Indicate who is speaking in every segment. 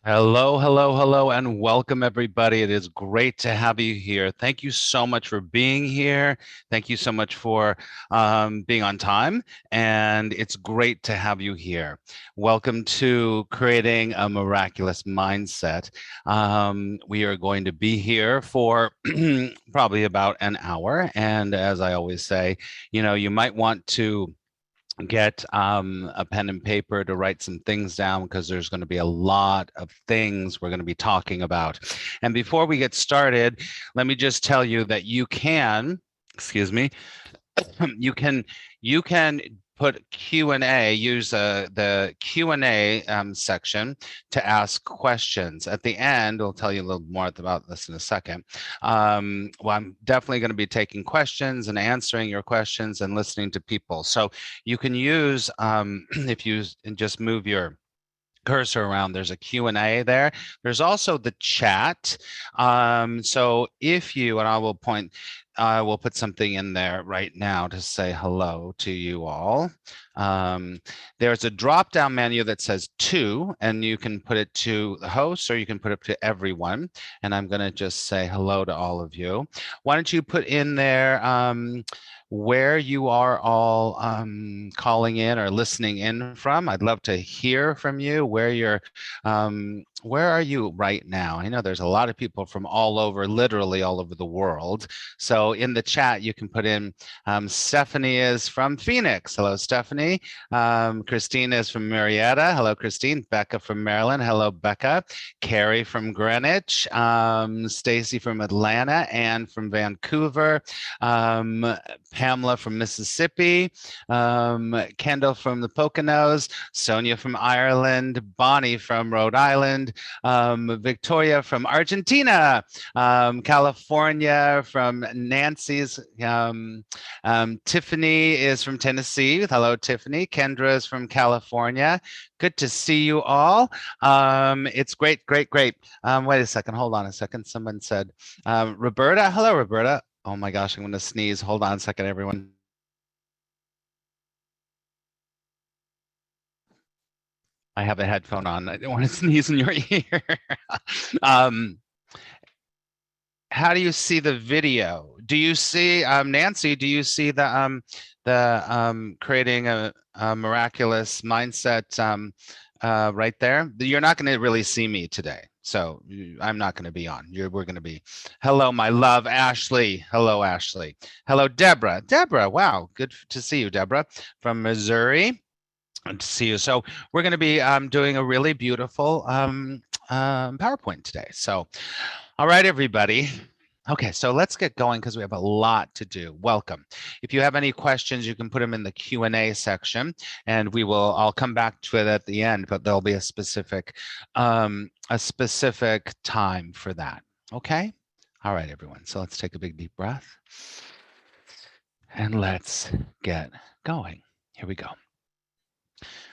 Speaker 1: Hello, hello, hello, and welcome everybody. It is great to have you here. Thank you so much for being here. Thank you so much for being on time, and it's great to have you here. Welcome to Creating a Miraculous Mindset. We are going to be here for probably about an hour, and as I always say, you might want to get a pen and paper to write some things down because there's going to be a lot of things we're going to be talking about. And before we get started, let me just tell you that you can, excuse me, you can put Q&A, use the Q&A section to ask questions. At the end, I'll tell you a little more about this in a second. Well, I'm definitely going to be taking questions and answering your questions and listening to people. So you can use, if you just move your cursor around, there's a Q&A there. There's also the chat. So if you, and I will put something in there right now to say hello to you all. There's a drop-down menu that says to, and you can put it to the host or you can put it to everyone. And I'm going to just say hello to all of you. Why don't you put in there where you are all calling in or listening in from. I'd love to hear from you where are you right now? I know there's a lot of people from all over, literally all over the world. So in the chat, you can put in Stephanie is from Phoenix. Hello, Stephanie. Christine is from Marietta. Hello, Christine. Becca from Maryland. Hello, Becca. Carrie from Greenwich. Stacy from Atlanta. Anne from Vancouver. Pamela from Mississippi. Kendall from the Poconos. Sonia from Ireland. Bonnie from Rhode Island. Victoria from Argentina, California from Nancy's, Tiffany is from Tennessee. Hello, Tiffany. Kendra is from California. Good to see you all. It's great. Wait a second. Hold on a second. Someone said, Roberta. Hello, Roberta. Oh my gosh, I'm going to sneeze. Hold on a second, everyone. I have a headphone on. I don't want to sneeze in your ear. How do you see the video? Do you see, Nancy, do you see the creating a miraculous mindset right there? You're not going to really see me today. So I'm not going to be on. We're going to be. Hello, my love, Ashley. Hello, Ashley. Hello, Deborah. Deborah, wow. Good to see you, Deborah, from Missouri. Good to see you. So we're going to be doing a really beautiful PowerPoint today. So, all right, everybody. Okay, so let's get going because we have a lot to do. Welcome. If you have any questions, you can put them in the Q&A section, and I'll come back to it at the end, but there'll be a specific time for that. Okay? All right, everyone. So let's take a big deep breath and let's get going. Here we go.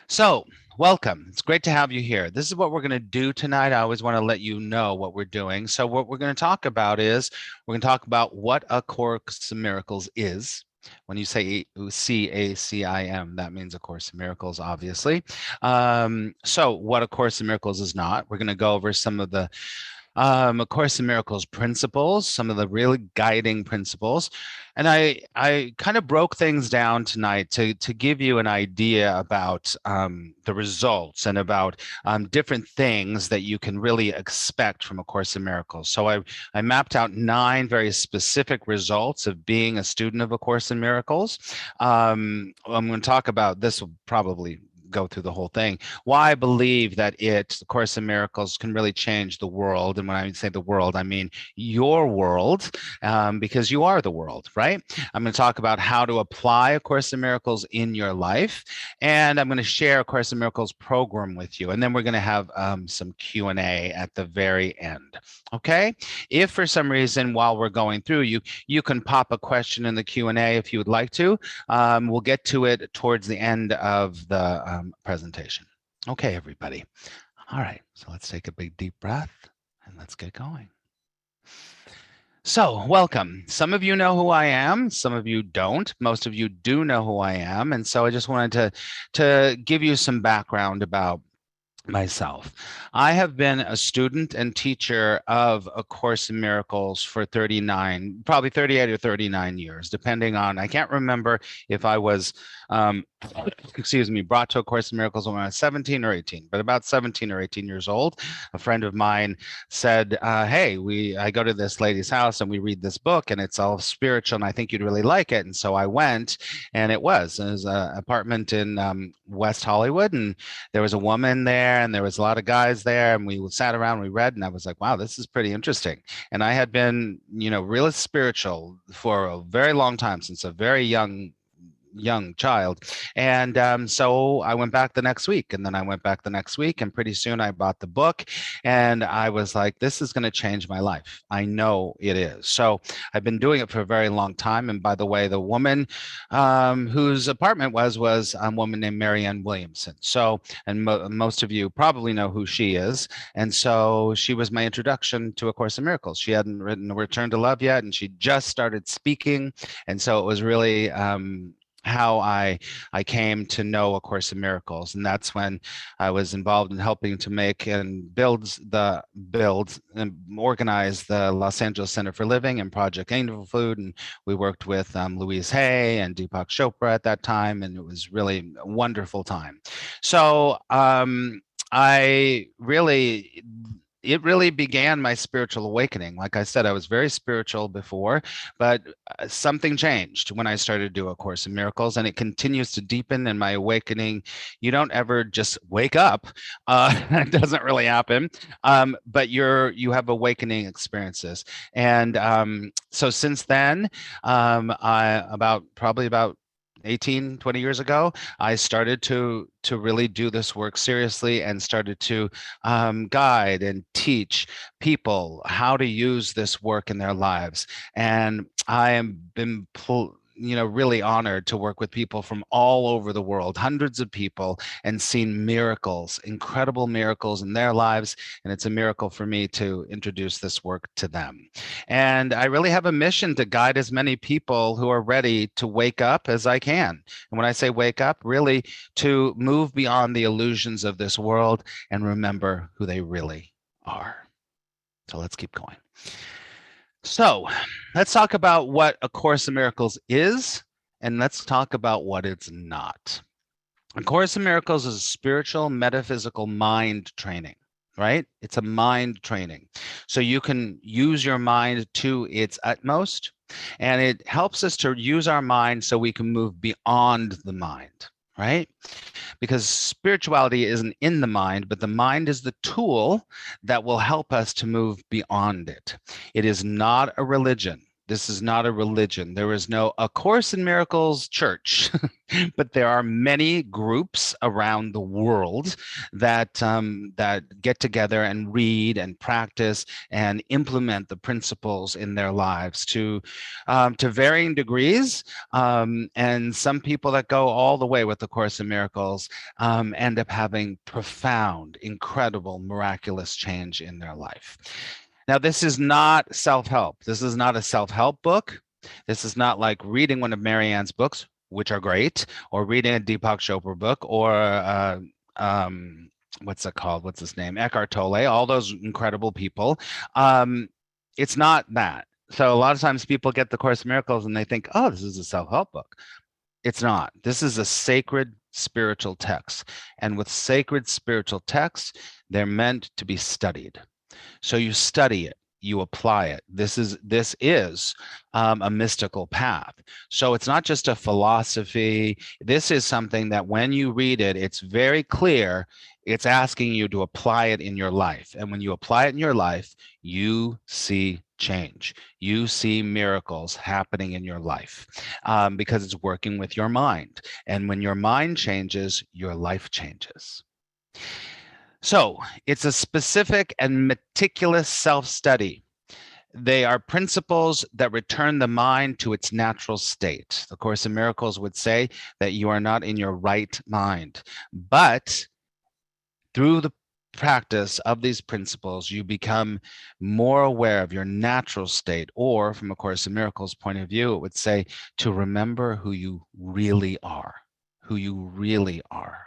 Speaker 1: So welcome. It's great to have you here. This is what we're going to do tonight. I always want to let you know what we're doing. So what we're going to talk about is we're going to talk about what A Course in Miracles is. When you say CACIM, that means A Course in Miracles, obviously. So what A Course in Miracles is not. We're going to go over some of the A Course in Miracles principles, some of the really guiding principles. And I kind of broke things down tonight to give you an idea about the results and about different things that you can really expect from A Course in Miracles. So I mapped out 9 very specific results of being a student of A Course in Miracles. I'm going to talk about this, will probably go through the whole thing, why I believe that The Course in Miracles can really change the world. And when I say the world, I mean your world, because you are the world, right? I'm going to talk about how to apply A Course in Miracles in your life. And I'm going to share A Course in Miracles program with you. And then we're going to have some Q&A at the very end. Okay? If for some reason while we're going through, you can pop a question in the Q&A if you would like to. We'll get to it towards the end of the presentation. Okay, everybody. All right, so let's take a big deep breath and let's get going. So welcome. Some of you know who I am. Some of you don't. Most of you do know who I am. And so I just wanted to give you some background about myself. I have been a student and teacher of A Course in Miracles for 39, probably 38 or 39 years, depending on, I can't remember if I was, excuse me, brought to A Course in Miracles when I was 17 or 18, but about 17 or 18 years old. A friend of mine said, hey, I go to this lady's house and we read this book and it's all spiritual and I think you'd really like it. And so I went, and it was an apartment in West Hollywood, and there was a woman there and there was a lot of guys there, and we sat around, we read, and I was like, wow, this is pretty interesting. And I had been, really spiritual for a very long time, since a very young child. And so I went back the next week, and then I went back the next week, and pretty soon I bought the book, and I was like, this is going to change my life. I know it is. So I've been doing it for a very long time. And by the way, the woman whose apartment was a woman named Marianne Williamson. So, and most of you probably know who she is. And so she was my introduction to A Course in Miracles. She hadn't written A Return to Love yet, and she just started speaking. And so it was really how I came to know A Course in Miracles, and that's when I was involved in helping to make and build and organize the Los Angeles Center for Living and Project Angel Food, and we worked with Louise Hay and Deepak Chopra at that time, and it was really a wonderful time. So it really began my spiritual awakening. Like I said, I was very spiritual before, but something changed when I started to do A Course in Miracles, and it continues to deepen in my awakening. You don't ever just wake up. It doesn't really happen, but you have awakening experiences. And so since then, probably about 18, 20 years ago, I started to really do this work seriously, and started to guide and teach people how to use this work in their lives. And I am been really honored to work with people from all over the world, hundreds of people, and seen miracles, incredible miracles in their lives. And it's a miracle for me to introduce this work to them. And I really have a mission to guide as many people who are ready to wake up as I can. And when I say wake up, really to move beyond the illusions of this world and remember who they really are. So let's keep going. So let's talk about what A Course in Miracles is, and let's talk about what it's not. A Course in Miracles is a spiritual, metaphysical mind training, right? It's a mind training. So you can use your mind to its utmost, and it helps us to use our mind so we can move beyond the mind, right? Because spirituality isn't in the mind, but the mind is the tool that will help us to move beyond it. It is not a religion. This is not a religion. There is no A Course in Miracles church, but there are many groups around the world that get together and read and practice and implement the principles in their lives to varying degrees. And some people that go all the way with the Course in Miracles end up having profound, incredible, miraculous change in their life. Now, this is not self-help. This is not a self-help book. This is not like reading one of Marianne's books, which are great, or reading a Deepak Chopra book, or what's it called? What's his name? Eckhart Tolle, all those incredible people. It's not that. So a lot of times people get the Course in Miracles and they think, oh, this is a self-help book. It's not. This is a sacred spiritual text. And with sacred spiritual texts, they're meant to be studied. So you study it, you apply it. This is a mystical path. So it's not just a philosophy. This is something that when you read it, it's very clear. It's asking you to apply it in your life. And when you apply it in your life, you see change. You see miracles happening in your life because it's working with your mind. And when your mind changes, your life changes. So it's a specific and meticulous self-study. They are principles that return the mind to its natural state. The Course in Miracles would say that you are not in your right mind, but through the practice of these principles, you become more aware of your natural state, or from A Course in Miracles point of view, it would say to remember who you really are, who you really are.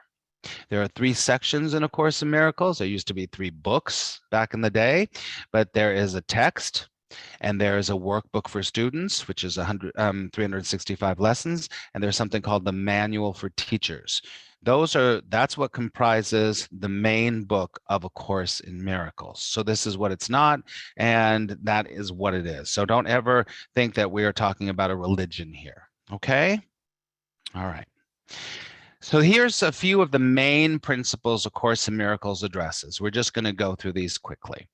Speaker 1: There are 3 sections in A Course in Miracles. There used to be 3 books back in the day, but there is a text, and there is a workbook for students, which is 365 lessons, and there's something called the Manual for Teachers. That's what comprises the main book of A Course in Miracles. So this is what it's not, and that is what it is. So don't ever think that we are talking about a religion here, okay? All right. So here's a few of the main principles A Course in Miracles addresses. We're just going to go through these quickly.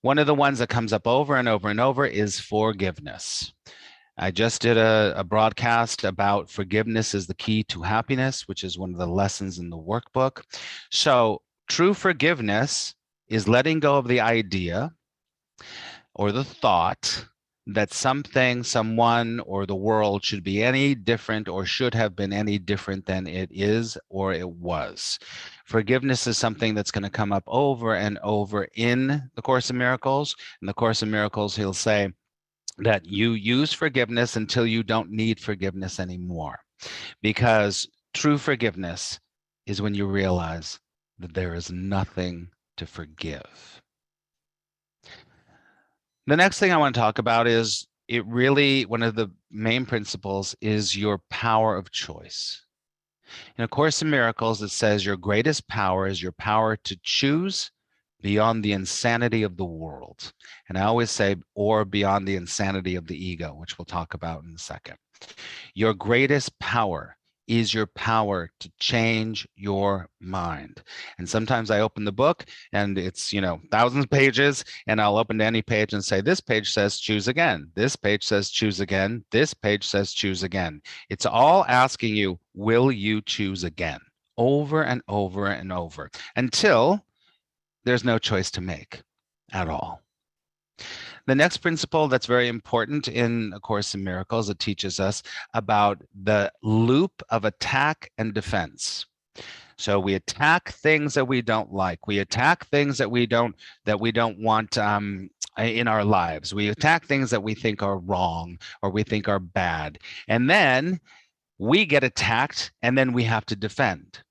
Speaker 1: One of the ones that comes up over and over and over is forgiveness. I just did a broadcast about forgiveness is the key to happiness, which is one of the lessons in the workbook. So true forgiveness is letting go of the idea or the thought that something, someone, or the world should be any different or should have been any different than it is or it was. Forgiveness is something that's going to come up over and over in the Course in Miracles. In the Course in Miracles, he'll say that you use forgiveness until you don't need forgiveness anymore. Because true forgiveness is when you realize that there is nothing to forgive. The next thing I want to talk about is one of the main principles is your power of choice. In A Course in Miracles, it says your greatest power is your power to choose beyond the insanity of the world. And I always say, or beyond the insanity of the ego, which we'll talk about in a second. Your greatest power is your power to change your mind. And sometimes I open the book and it's, thousands of pages, and I'll open to any page and say, this page says choose again. This page says choose again. This page says choose again. It's all asking you, will you choose again? Over and over and over until there's no choice to make at all. The next principle that's very important in A Course in Miracles, it teaches us about the loop of attack and defense. So we attack things that we don't like. We attack things that we don't want in our lives. We attack things that we think are wrong or we think are bad. And then we get attacked, and then we have to defend.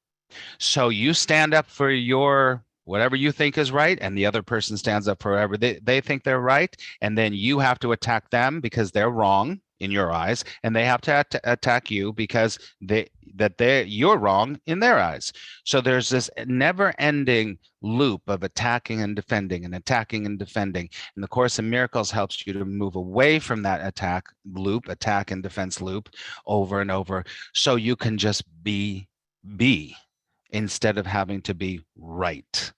Speaker 1: So you stand up for your whatever you think is right, and the other person stands up for whatever they think they're right, and then you have to attack them because they're wrong in your eyes, and they have to attack you because you're wrong in their eyes. So there's this never-ending loop of attacking and defending and attacking and defending. And the Course in Miracles helps you to move away from that attack and defense loop over and over, so you can just be instead of having to be right.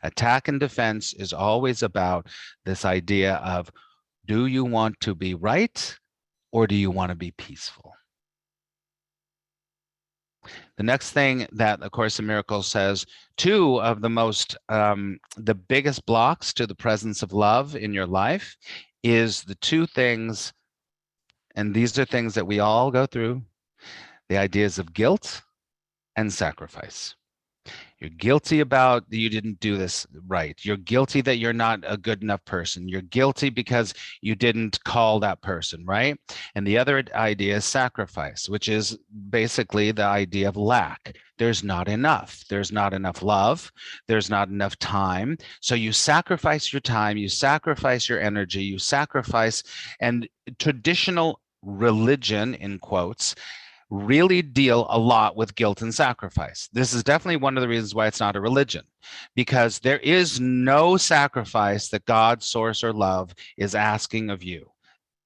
Speaker 1: Attack and defense is always about this idea of, do you want to be right or do you want to be peaceful? The next thing that A Course in Miracles says, 2 of the biggest blocks to the presence of love in your life is the 2 things, and these are things that we all go through, the ideas of guilt and sacrifice. You're guilty about you didn't do this right. You're guilty that you're not a good enough person. You're guilty because you didn't call that person, right? And the other idea is sacrifice, which is basically the idea of lack. There's not enough. There's not enough love. There's not enough time. So you sacrifice your time, you sacrifice your energy, you sacrifice, and traditional religion, in quotes, really deal a lot with guilt and sacrifice. This is definitely one of the reasons why it's not a religion, because there is no sacrifice that God, source, or love is asking of you.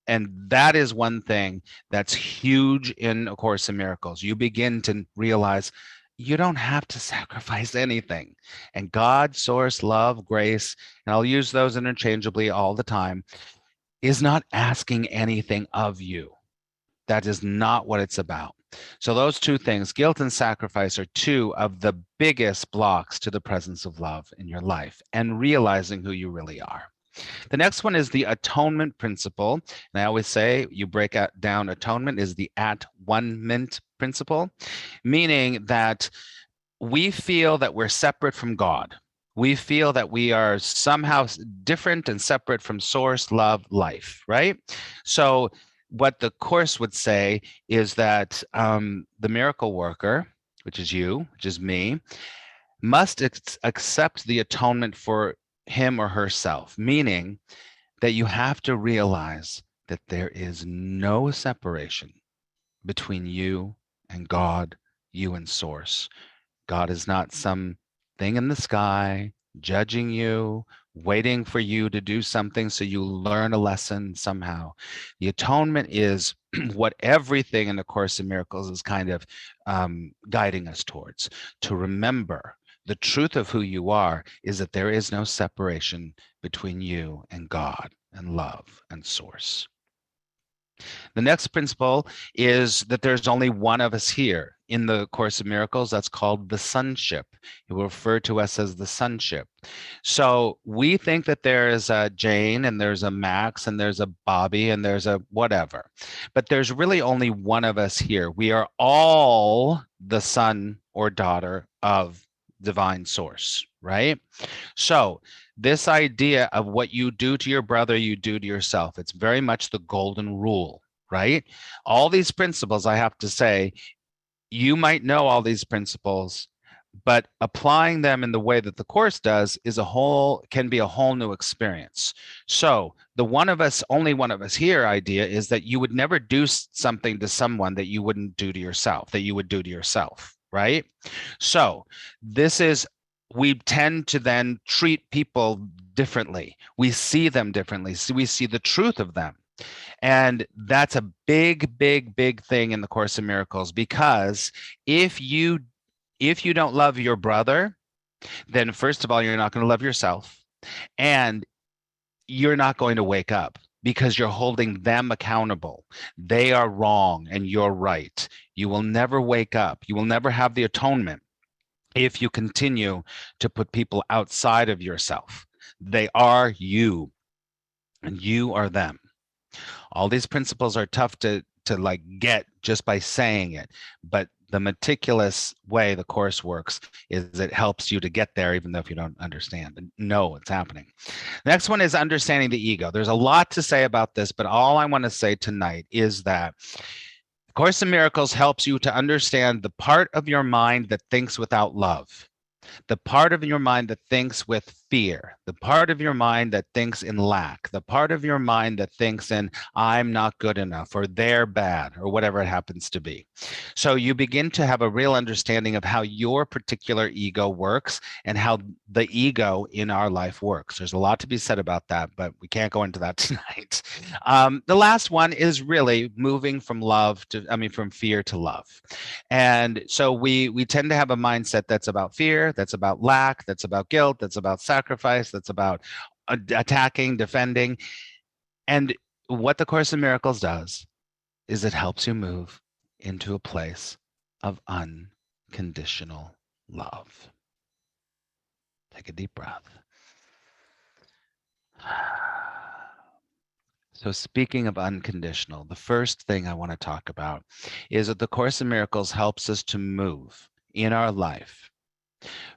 Speaker 1: And that is one thing that's huge in A Course in Miracles. You begin to realize you don't have to sacrifice anything. And God, source, love, grace, and I'll use those interchangeably all the time, is not asking anything of you. That is not what it's about. So those 2 things, guilt and sacrifice, are 2 of the biggest blocks to the presence of love in your life and realizing who you really are. The next one is the Atonement Principle. And I always say you break down atonement is the at-one-ment principle, meaning that we feel that we're separate from God. We feel that we are somehow different and separate from source, love, life, right? So what the Course would say is that the miracle worker which is you, which is me, must accept the atonement for him or herself, meaning that you have to realize that there is no separation between you and God, you and Source. God is not some thing in the sky judging you, waiting for you to do something so you learn a lesson somehow. The atonement is what everything in the Course in Miracles is kind of guiding us towards. To remember the truth of who you are is that there is no separation between you and God and love and Source. The next principle is that there's only one of us here. In the Course of Miracles, that's called the sonship. It will refer to us as the sonship. So we think that there is a Jane and there's a Max and there's a Bobby and there's a whatever. But there's really only one of us here. We are all the son or daughter of divine source, right? So this idea of what you do to your brother, you do to yourself. It's very much the golden rule, right? All these principles, I have to say, you might know all these principles, but applying them in the way that the Course does can be a whole new experience. So the only one of us here idea is that you would never do something to someone that you wouldn't do to yourself, that you would do to yourself, right? So we tend to then treat people differently. We see them differently. So we see the truth of them. And that's a big, big, big thing in the Course in Miracles, because if you don't love your brother, then first of all, you're not going to love yourself, and you're not going to wake up because you're holding them accountable. They are wrong and you're right. You will never wake up. You will never have the atonement if you continue to put people outside of yourself. They are you and you are them. All these principles are tough to like get just by saying it, but the meticulous way the Course works is it helps you to get there even though if you don't understand and know what's happening. The next one is understanding the ego. There's a lot to say about this, but all I want to say tonight is that Course in Miracles helps you to understand the part of your mind that thinks without love, the part of your mind that thinks with fear, the part of your mind that thinks in lack, the part of your mind that thinks in I'm not good enough or they're bad or whatever it happens to be. So you begin to have a real understanding of how your particular ego works and how the ego in our life works. There's a lot to be said about that, but we can't go into that tonight. The last one is really moving from from fear to love. And so we tend to have a mindset that's about fear, that's about lack, that's about guilt, that's about sacrifice, that's about attacking, defending. And what the Course in Miracles does is it helps you move into a place of unconditional love. Take a deep breath. So speaking of unconditional, the first thing I want to talk about is that the Course in Miracles helps us to move in our life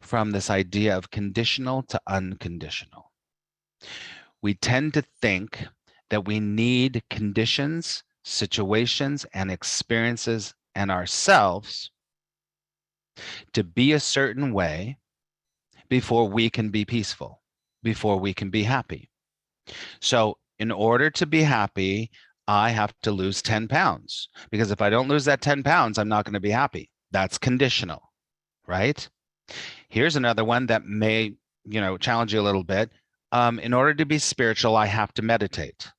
Speaker 1: from this idea of conditional to unconditional. We tend to think that we need conditions, situations, and experiences and ourselves to be a certain way before we can be peaceful, before we can be happy. So in order to be happy, I have to lose 10 pounds, because if I don't lose that 10 pounds, I'm not going to be happy. That's conditional, right? Here's another one that may, challenge you a little bit. In order to be spiritual, I have to meditate,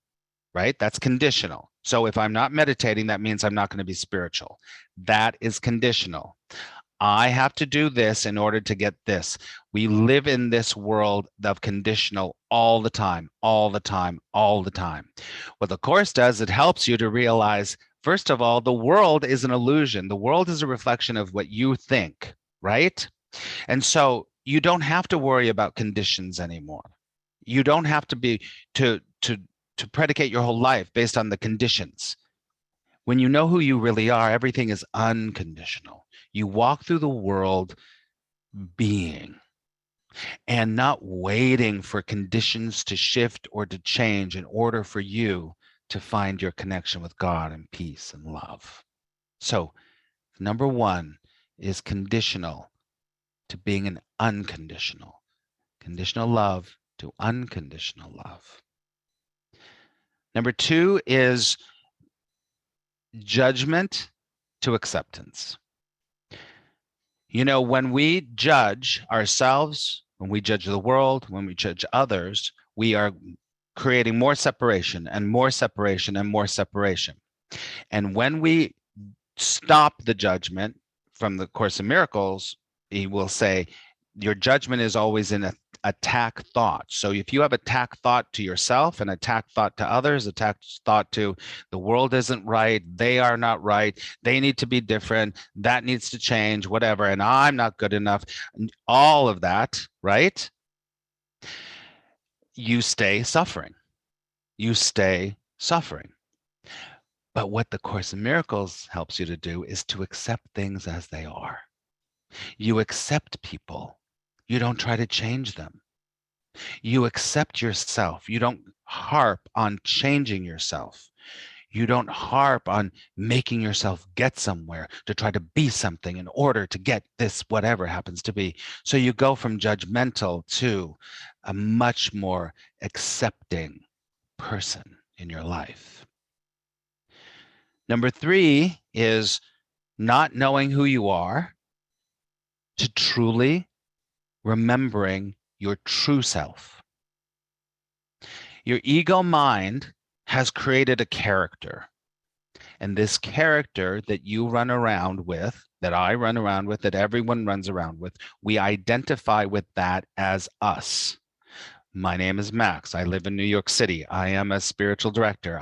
Speaker 1: right? That's conditional. So if I'm not meditating, that means I'm not going to be spiritual. That is conditional. I have to do this in order to get this. We live in this world of conditional all the time, all the time, all the time. What the Course does, it helps you to realize, first of all, the world is an illusion. The world is a reflection of what you think, right? And so you don't have to worry about conditions anymore. You don't have to be to predicate your whole life based on the conditions. When you know who you really are, everything is unconditional. You walk through the world being and not waiting for conditions to shift or to change in order for you to find your connection with God and peace and love. So, number one, is conditional to being an unconditional. Conditional love to unconditional love. Number 2 is judgment to acceptance. You know, when we judge ourselves, when we judge the world, when we judge others, we are creating more separation and more separation and more separation. And when we stop the judgment from the Course in Miracles, he will say, your judgment is always in attack thought. So if you have attack thought to yourself and attack thought to others, attack thought to the world isn't right, they are not right, they need to be different, that needs to change, whatever, and I'm not good enough, all of that, right? You stay suffering. You stay suffering. But what the Course in Miracles helps you to do is to accept things as they are. You accept people. You don't try to change them. You accept yourself. You don't harp on changing yourself. You don't harp on making yourself get somewhere to try to be something in order to get this, whatever happens to be. So you go from judgmental to a much more accepting person in your life. Number 3 is not knowing who you are to truly remembering your true self. Your ego mind has created a character. And this character that you run around with, that I run around with, that everyone runs around with, we identify with that as us. My name is Max. I live in New York City. I am a spiritual director.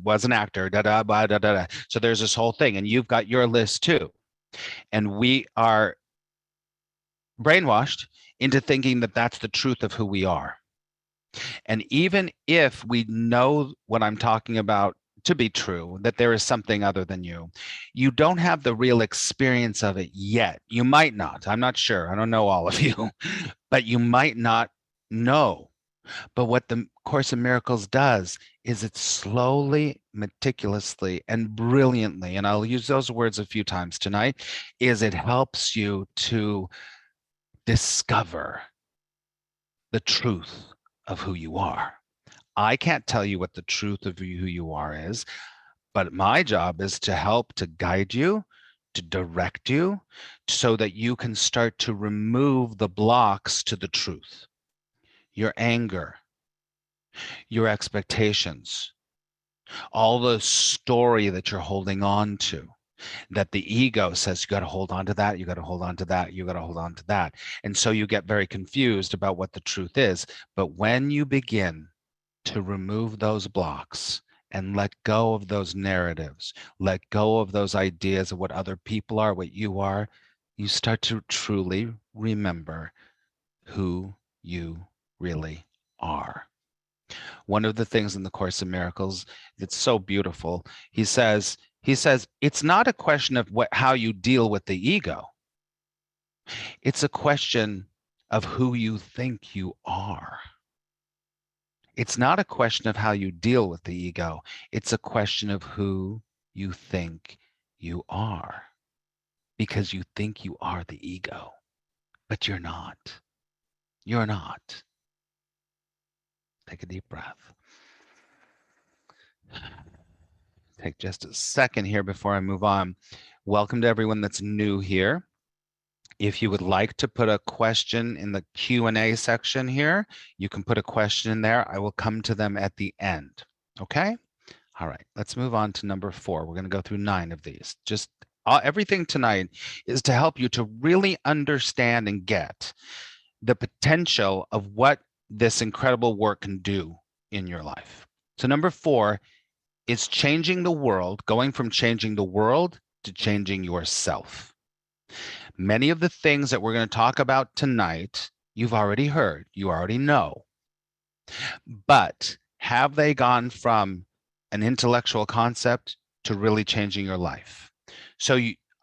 Speaker 1: Was an actor. Da da da da da. So there's this whole thing, and you've got your list too. And we are brainwashed into thinking that that's the truth of who we are. And even if we know what I'm talking about to be true, that there is something other than you, you don't have the real experience of it yet. You might not. I'm not sure. I don't know all of you, but you might not know. But what the Course in Miracles does is it slowly, meticulously, and brilliantly, and I'll use those words a few times tonight, is it helps you to discover the truth of who you are. I can't tell you what the truth of who you are is, but my job is to help to guide you, to direct you, so that you can start to remove the blocks to the truth. Your anger, your expectations, all the story that you're holding on to, that the ego says you got to hold on to that, you got to hold on to that, you got to hold on to that. And so you get very confused about what the truth is. But when you begin to remove those blocks and let go of those narratives, let go of those ideas of what other people are, what you are, you start to truly remember who you really are. One of the things in the Course in Miracles that's so beautiful, he says it's not a question of how you deal with the ego. It's a question of who you think you are. It's not a question of how you deal with the ego. It's a question of who you think you are, because you think you are the ego, but you're not. You're not. Take a deep breath. Take just a second here before I move on. Welcome to everyone that's new here. If you would like to put a question in the Q&A section here, you can put a question in there. I will come to them at the end. Okay? All right, let's move on to number 4. We're going to go through 9 of these. Just everything tonight is to help you to really understand and get the potential of what this incredible work can do in your life. So number 4 is changing the world, going from changing the world to changing yourself. Many of the things that we're going to talk about tonight, you've already heard, you already know. But have they gone from an intellectual concept to really changing your life? So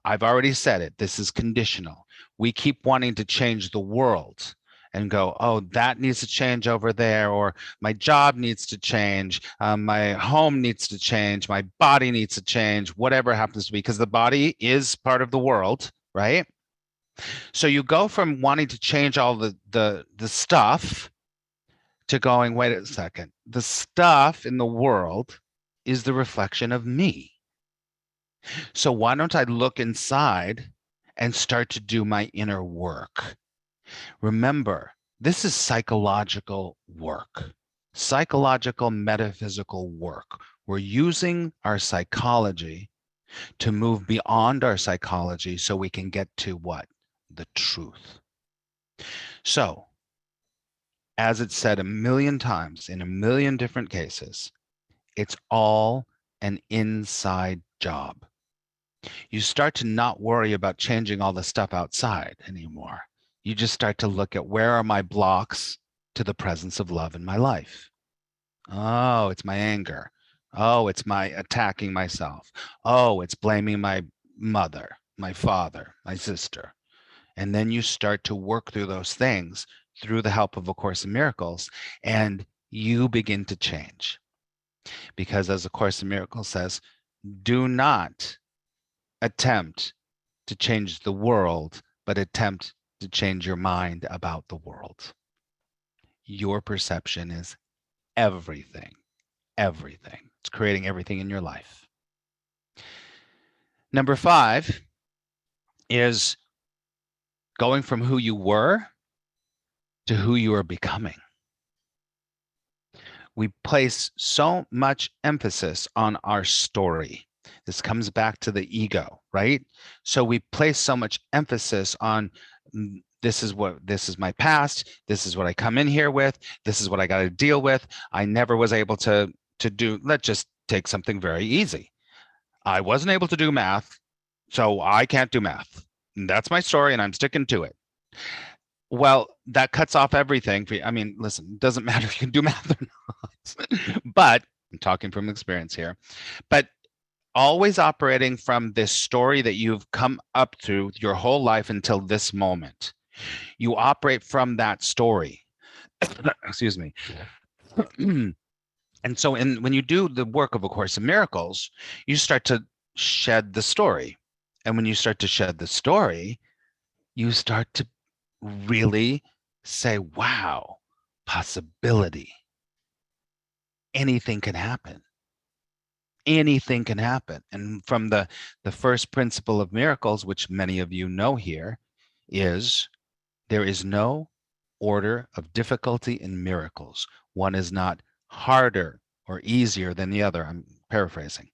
Speaker 1: I've already said it, this is conditional. We keep wanting to change the world and go, oh, that needs to change over there, or my job needs to change, my home needs to change, my body needs to change, whatever happens to be, because the body is part of the world, right? So you go from wanting to change all the stuff to going, wait a second, the stuff in the world is the reflection of me. So why don't I look inside and start to do my inner work? Remember, this is psychological work, psychological, metaphysical work. We're using our psychology to move beyond our psychology so we can get to what? The truth. So, as it's said a million times in a million different cases, it's all an inside job. You start to not worry about changing all the stuff outside anymore. You just start to look at, where are my blocks to the presence of love in my life? Oh, it's my anger. Oh, it's my attacking myself. Oh, it's blaming my mother, my father, my sister. And then you start to work through those things through the help of A Course in Miracles, and you begin to change. Because as A Course in Miracles says, do not attempt to change the world, but attempt to change your mind about the world. Your perception is everything, everything. It's creating everything in your life. Number 5 is going from who you were to who you are becoming. We place so much emphasis on our story. This comes back to the ego, right? So we place so much emphasis on, this is my past, this is what I come in here with, this is what I got to deal with. I never was able to do, let's just take something very easy. I wasn't able to do math, so I can't do math. That's my story and I'm sticking to it. Well, that cuts off everything for you. I mean, listen, it doesn't matter if you can do math or not, but I'm talking from experience here. But always operating from this story that you've come up through your whole life until this moment. You operate from that story. Excuse me. And so when you do the work of A Course in Miracles, you start to shed the story. And when you start to shed the story, you start to really say, wow, possibility. Anything can happen. Anything can happen. And from the first principle of miracles, which many of you know here, is there is no order of difficulty in miracles. One is not harder or easier than the other. I'm paraphrasing.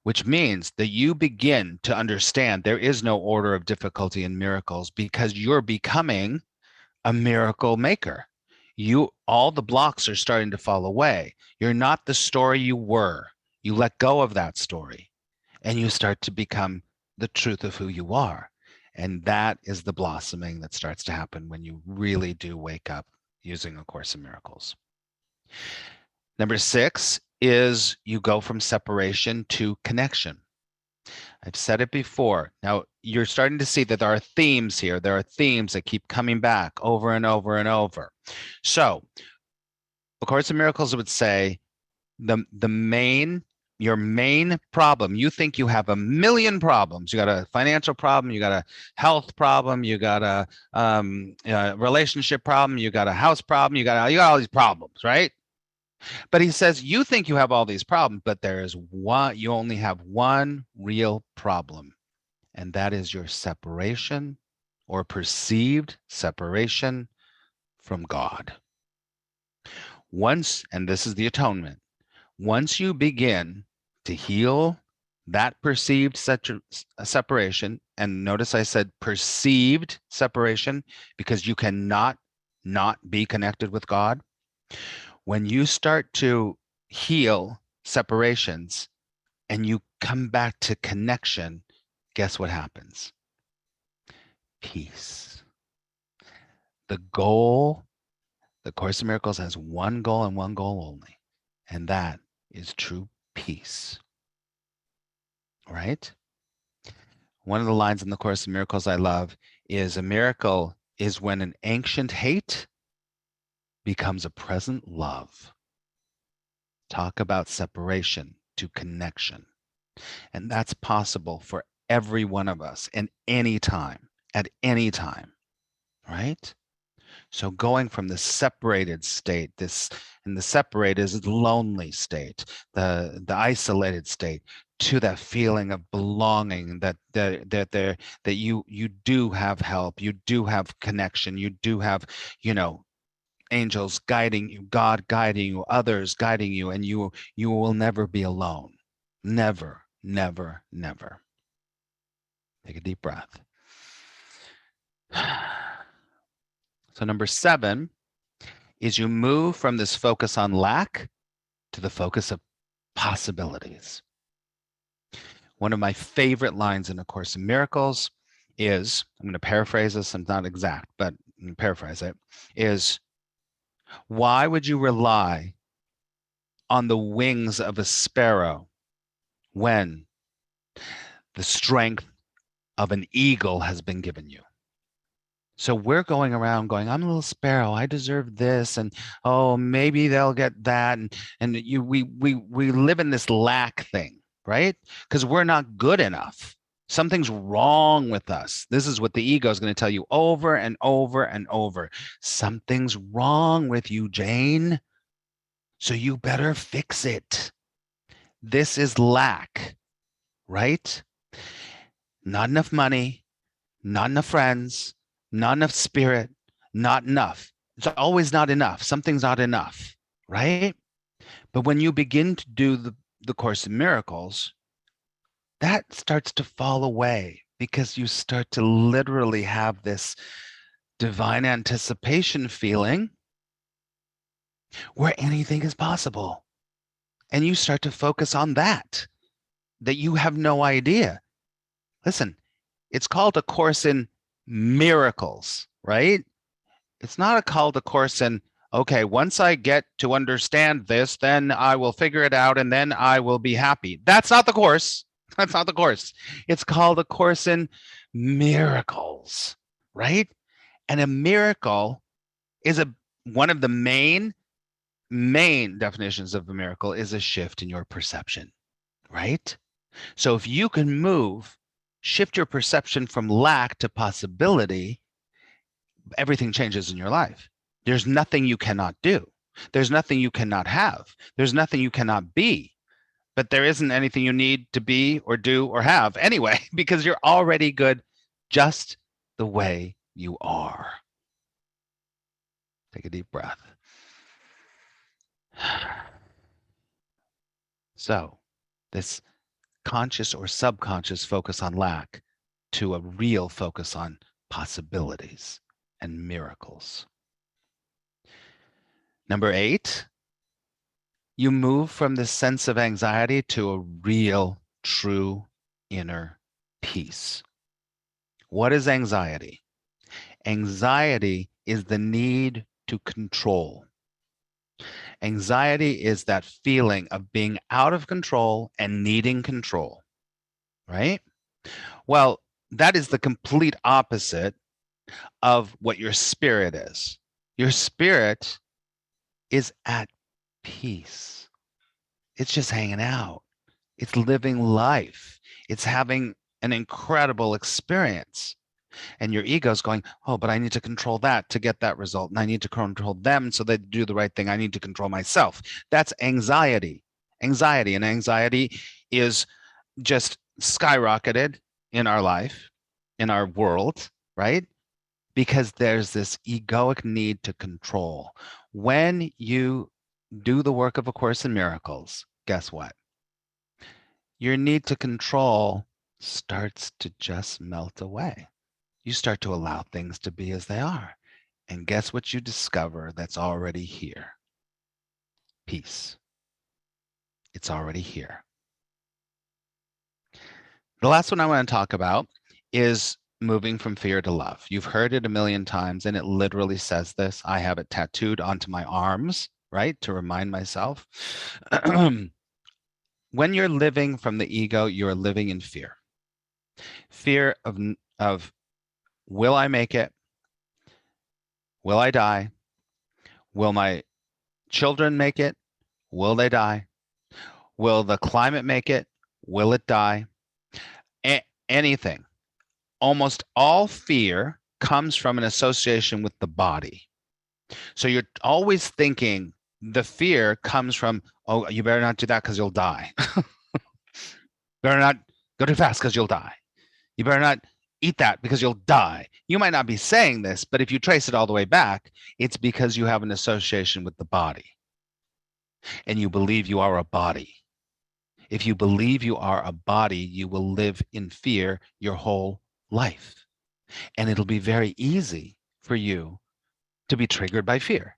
Speaker 1: Which means that you begin to understand there is no order of difficulty in miracles because you're becoming a miracle maker. All the blocks are starting to fall away. You're not the story you were. You let go of that story and you start to become the truth of who you are. And that is the blossoming that starts to happen when you really do wake up using A Course in Miracles. Number 6 is you go from separation to connection. I've said it before. Now, you're starting to see that there are themes here. There are themes that keep coming back over and over and over. So, A Course in Miracles would say your main problem, you think you have a million problems. You got a financial problem, you got a health problem, you got a relationship problem, you got a house problem, you got all these problems, right? But he says, you think you have all these problems, but there is one, you only have one real problem, and that is your separation or perceived separation from God. Once, and this is the atonement, once you begin to heal that perceived separation, and notice I said perceived separation because you cannot not be connected with God. When you start to heal separations and you come back to connection, guess what happens? Peace. The goal, the Course in Miracles has one goal and one goal only, and that is true peace. Right? One of the lines in the Course in Miracles I love is, a miracle is when an ancient hate becomes a present love. Talk about separation to connection. And that's possible for every one of us at any time, right? So going from the separated state, and the separated is the lonely state, the isolated state, to that feeling of belonging, that you do have help, you do have connection, you do have, angels guiding you, God guiding you, others guiding you, and you will never be alone. Never, never, never. Take a deep breath. So number 7 is you move from this focus on lack to the focus of possibilities. One of my favorite lines in A Course in Miracles is, I'm going to paraphrase this, I'm not exact, but I'm going to paraphrase it, is, why would you rely on the wings of a sparrow when the strength of an eagle has been given you? So we're going around going, I'm a little sparrow, I deserve this, and oh, maybe they'll get that, and we live in this lack thing, right? Because we're not good enough. Something's wrong with us. This is what the ego is going to tell you over and over and over. Something's wrong with you, Jane. So you better fix it. This is lack, right? Not enough money, not enough friends, not enough spirit, not enough. It's always not enough. Something's not enough, right? But when you begin to do the Course in Miracles, that starts to fall away because you start to literally have this divine anticipation feeling where anything is possible. And you start to focus on that you have no idea. Listen, it's called A Course in Miracles, right? It's not called A Course in, okay, once I get to understand this, then I will figure it out and then I will be happy. That's not the course. That's not the course. It's called A Course in Miracles, right? And a miracle is one of the main definitions of a miracle is a shift in your perception, right? So if you can shift your perception from lack to possibility, everything changes in your life. There's nothing you cannot do. There's nothing you cannot have. There's nothing you cannot be. But there isn't anything you need to be or do or have anyway, because you're already good just the way you are. Take a deep breath. So this conscious or subconscious focus on lack to a real focus on possibilities and miracles. Number 8, you move from this sense of anxiety to a real, true inner peace. What is anxiety? Anxiety is the need to control. Anxiety is that feeling of being out of control and needing control, right? Well, that is the complete opposite of what your spirit is. Your spirit is at peace. It's just hanging out. It's living life. It's having an incredible experience. And your ego's going, oh, but I need to control that to get that result. And I need to control them so they do the right thing. I need to control myself. That's anxiety. Anxiety. And anxiety is just skyrocketed in our life, in our world, right? Because there's this egoic need to control. When you do the work of A Course in Miracles, guess what? Your need to control starts to just melt away. You start to allow things to be as they are. And guess what you discover that's already here? Peace. It's already here. The last one I want to talk about is moving from fear to love. You've heard it a million times, and it literally says this. I have it tattooed onto my arms, right, to remind myself. When you're living from the ego, you're living in fear. Fear of will I make it? Will I die? Will my children make it? Will they die? Will the climate make it? Will it die? anything, almost all fear comes from an association with the body. So you're always thinking the fear comes from, oh, you better not do that because you'll die. Better not go too fast because you'll die. You better not eat that because you'll die. You might not be saying this, but if you trace it all the way back, it's because you have an association with the body and you believe you are a body. If you believe you are a body, you will live in fear your whole life. And it'll be very easy for you to be triggered by fear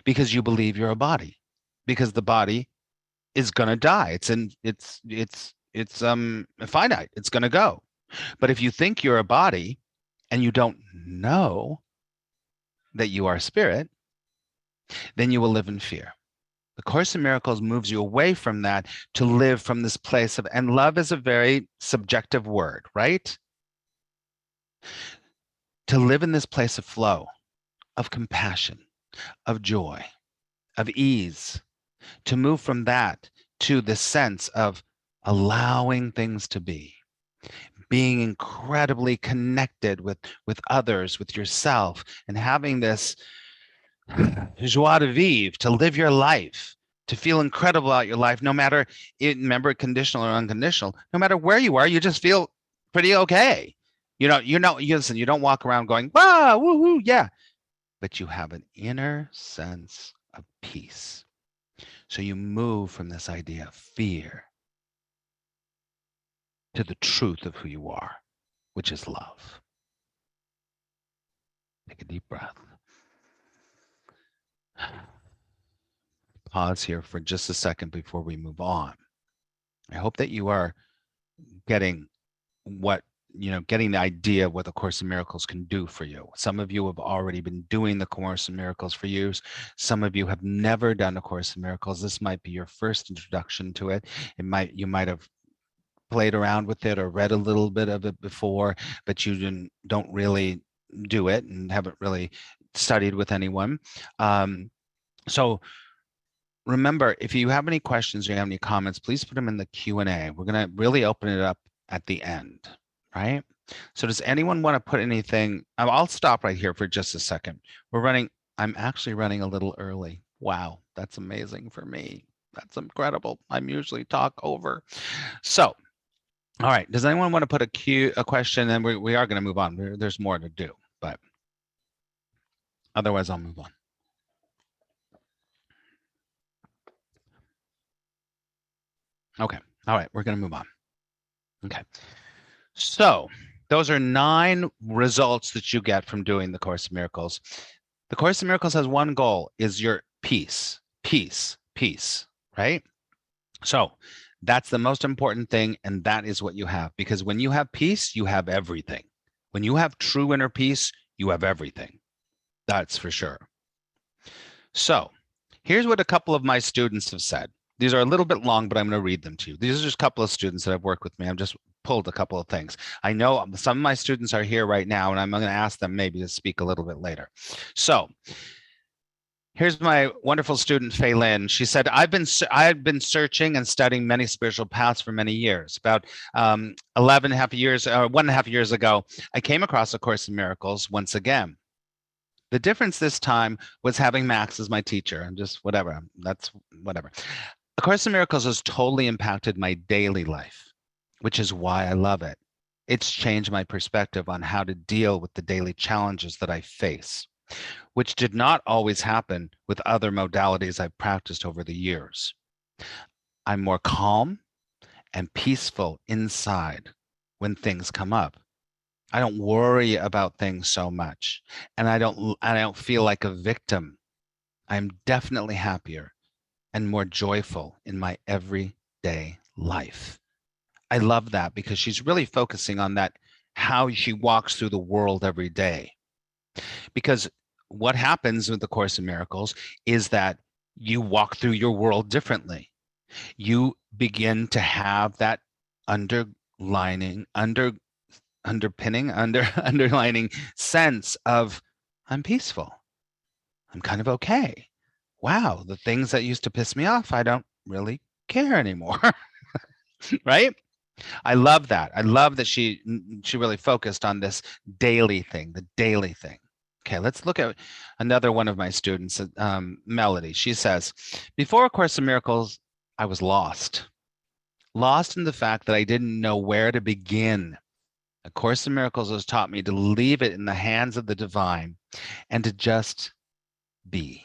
Speaker 1: because you believe you're a body, because the body is going to die. It's finite. It's going to go. But if you think you're a body and you don't know that you are spirit, then you will live in fear. The Course in Miracles moves you away from that to live from this place of, and love is a very subjective word, right? To live in this place of flow, of compassion, of joy, of ease, to move from that to the sense of allowing things to be, being incredibly connected with others, with yourself, and having this joie de vivre, to live your life, to feel incredible about your life, no matter, remember, conditional or unconditional, no matter where you are, you just feel pretty okay. Listen, you don't walk around going, wow, woohoo, yeah, but you have an inner sense of peace. So you move from this idea of fear to the truth of who you are, which is love. Take a deep breath. Pause here for just a second before we move on. I hope that you are getting getting the idea of what the Course in Miracles can do for you. Some of you have already been doing the Course in Miracles for years. Some of you have never done a Course in Miracles. This might be your first introduction to it. You might have played around with it or read a little bit of it before, but you don't really do it and haven't really studied with anyone. So remember, if you have any questions or you have any comments, please put them in the Q&A. We're going to really open it up at the end, right? So does anyone want to put anything? I'll stop right here for just a second. I'm actually running a little early. Wow, that's amazing for me. That's incredible. I'm usually talk over. So, all right, does anyone want to put a question? And we are going to move on. There's more to do, but otherwise I'll move on. Okay, all right, we're going to move on. Okay, so those are 9 results that you get from doing the Course in Miracles. The Course in Miracles has one goal, is your peace, peace, peace, right? So that's the most important thing, and that is what you have. Because when you have peace, you have everything. When you have true inner peace, you have everything. That's for sure. So here's what a couple of my students have said. These are a little bit long, but I'm going to read them to you. These are just a couple of students that have worked with me. I've just pulled a couple of things. I know some of my students are here right now, and I'm going to ask them maybe to speak a little bit later. So here's my wonderful student, Fei Lin. She said, I've been searching and studying many spiritual paths for many years. About 1.5 years ago, I came across A Course in Miracles once again. The difference this time was having Max as my teacher. I'm just whatever. That's whatever. A Course in Miracles has totally impacted my daily life, which is why I love it. It's changed my perspective on how to deal with the daily challenges that I face, which did not always happen with other modalities I've practiced over the years. I'm more calm and peaceful inside when things come up. I don't worry about things so much, and I don't feel like a victim. I'm definitely happier and more joyful in my everyday life. I love that because she's really focusing on that, how she walks through the world every day. Because what happens with the Course in Miracles is that you walk through your world differently. You begin to have that underlining sense of, I'm peaceful. I'm kind of okay. Wow, the things that used to piss me off, I don't really care anymore. Right? I love that. I love that she really focused on this daily thing, the daily thing. Okay, let's look at another one of my students, Melody. She says, before A Course in Miracles, I was lost. Lost in the fact that I didn't know where to begin. A Course in Miracles has taught me to leave it in the hands of the divine and to just be.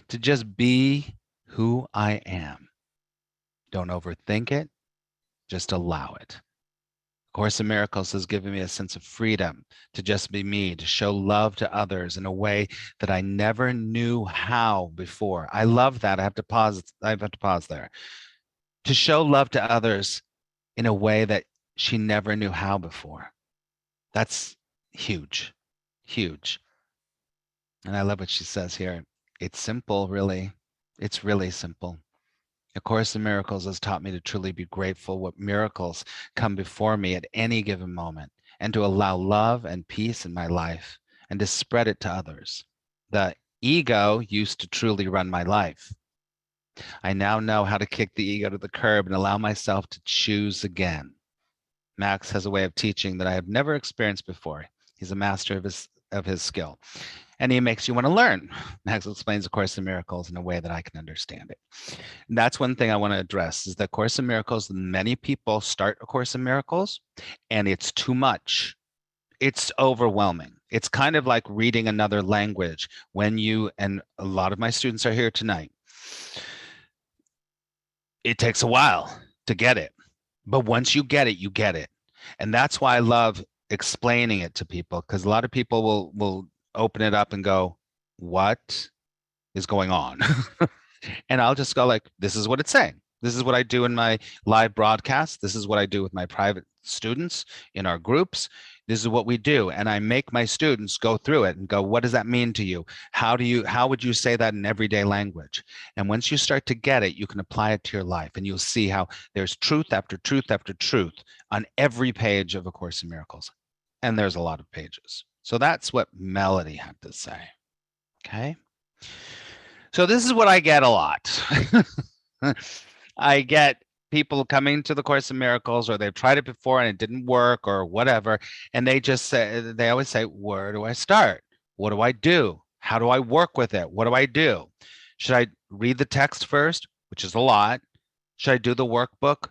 Speaker 1: To just be who I am. Don't overthink it, just allow it. Course in Miracles has given me a sense of freedom to just be me, to show love to others in a way that I never knew how before. I love that. I have to pause there. To show love to others in a way that she never knew how before. That's huge, huge. And I love what she says here. It's simple, really. It's really simple. A Course in Miracles has taught me to truly be grateful what miracles come before me at any given moment, and to allow love and peace in my life and to spread it to others. The ego used to truly run my life. I now know how to kick the ego to the curb and allow myself to choose again. Max has a way of teaching that I have never experienced before. He's a master of his skill, and he makes you want to learn. Max explains A Course in Miracles in a way that I can understand it. And that's one thing I want to address is that Course in Miracles, many people start A Course in Miracles and it's too much. It's overwhelming. It's kind of like reading another language when you, and a lot of my students are here tonight, it takes a while to get it. But once you get it, you get it. And that's why I love explaining it to people, because a lot of people will open it up and go, what is going on? And I'll just go like, this is what it's saying. This is what I do in my live broadcast. This is what I do with my private students in our groups. This is what we do. And I make my students go through it and go, what does that mean to you? How would you say that in everyday language? And once you start to get it, you can apply it to your life, and you'll see how there's truth after truth after truth on every page of A Course in Miracles. And there's a lot of pages. So that's what Melody had to say. Okay. So this is what I get a lot. I get people coming to the Course in Miracles, or they've tried it before and it didn't work or whatever. And they always say, where do I start? What do I do? How do I work with it? What do I do? Should I read the text first, which is a lot? Should I do the workbook?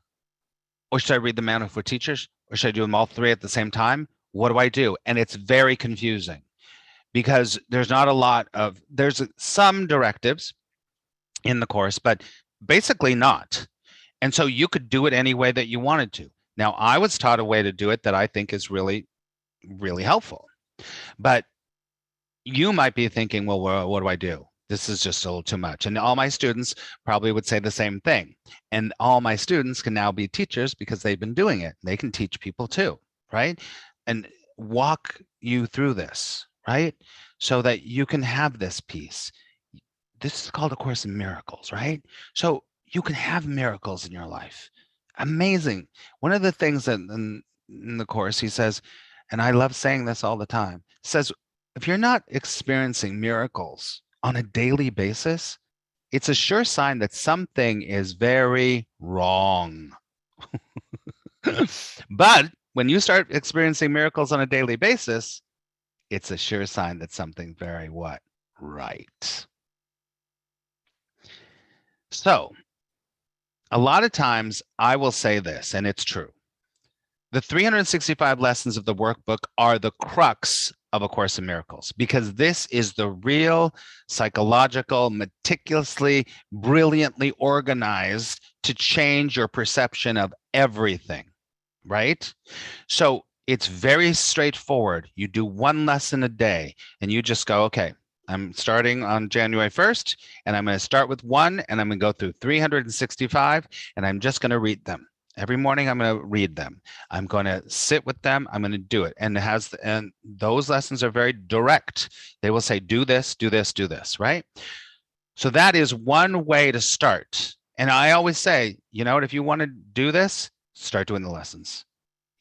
Speaker 1: Or should I read the Manual for Teachers? Or should I do them all three at the same time? What do I do? And it's very confusing, because there's some directives in the course, but basically not. And so you could do it any way that you wanted to. Now, I was taught a way to do it that I think is really, really helpful. But you might be thinking, well, what do I do? This is just a little too much. And all my students probably would say the same thing. And all my students can now be teachers because they've been doing it. They can teach people too, right? And walk you through this, right? So that you can have this peace. This is called A Course in Miracles, right? So you can have miracles in your life. Amazing. One of the things that in the course, he says, and I love saying this all the time, says, if you're not experiencing miracles on a daily basis, it's a sure sign that something is very wrong. But when you start experiencing miracles on a daily basis, it's a sure sign that something's very what? Right. So a lot of times I will say this, and it's true. The 365 lessons of the workbook are the crux of A Course in Miracles, because this is the real psychological, meticulously, brilliantly organized to change your perception of everything, right? So it's very straightforward. You do one lesson a day and you just go, okay, I'm starting on January 1st, and I'm going to start with one, and I'm going to go through 365, and I'm just going to read them. Every morning, I'm going to read them. I'm going to sit with them. I'm going to do it. And those lessons are very direct. They will say, do this, do this, do this, right? So that is one way to start. And I always say, you know what, if you want to do this, start doing the lessons.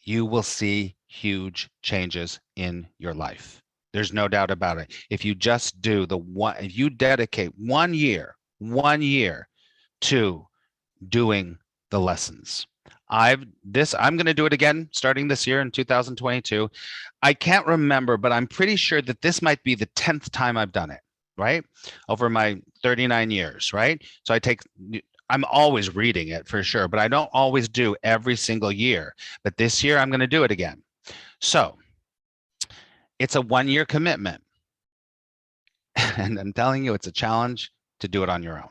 Speaker 1: You will see huge changes in your life. There's no doubt about it. If you just do if you dedicate 1 year to doing the lessons, I'm going to do it again starting this year in 2022. I can't remember, but I'm pretty sure that this might be the 10th time I've done it, right? Over my 39 years, right? So I'm always reading it for sure, but I don't always do every single year. But this year I'm going to do it again. So it's a 1-year commitment. And I'm telling you, it's a challenge to do it on your own.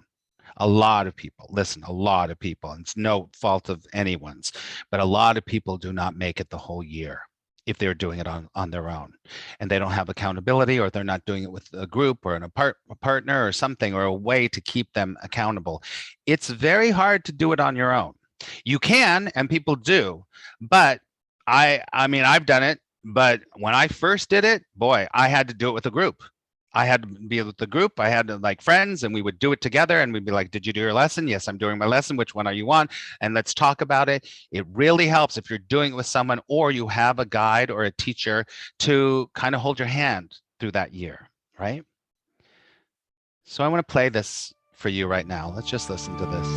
Speaker 1: A lot of people, listen, a lot of people, and it's no fault of anyone's, but a lot of people do not make it the whole year if they're doing it on their own, and they don't have accountability, or they're not doing it with a group or a partner or something, or a way to keep them accountable. It's very hard to do it on your own. You can, and people do, but I mean, I've done it, but when I first did it, boy, I had to do it with a group. I had to be with the group. I had to, like, friends, and we would do it together, and we'd be like, did you do your lesson? Yes, I'm doing my lesson. Which one are you on? And let's talk about it. It really helps if you're doing it with someone, or you have a guide or a teacher to kind of hold your hand through that year, right? So I want to play this for you right now. Let's just listen to this.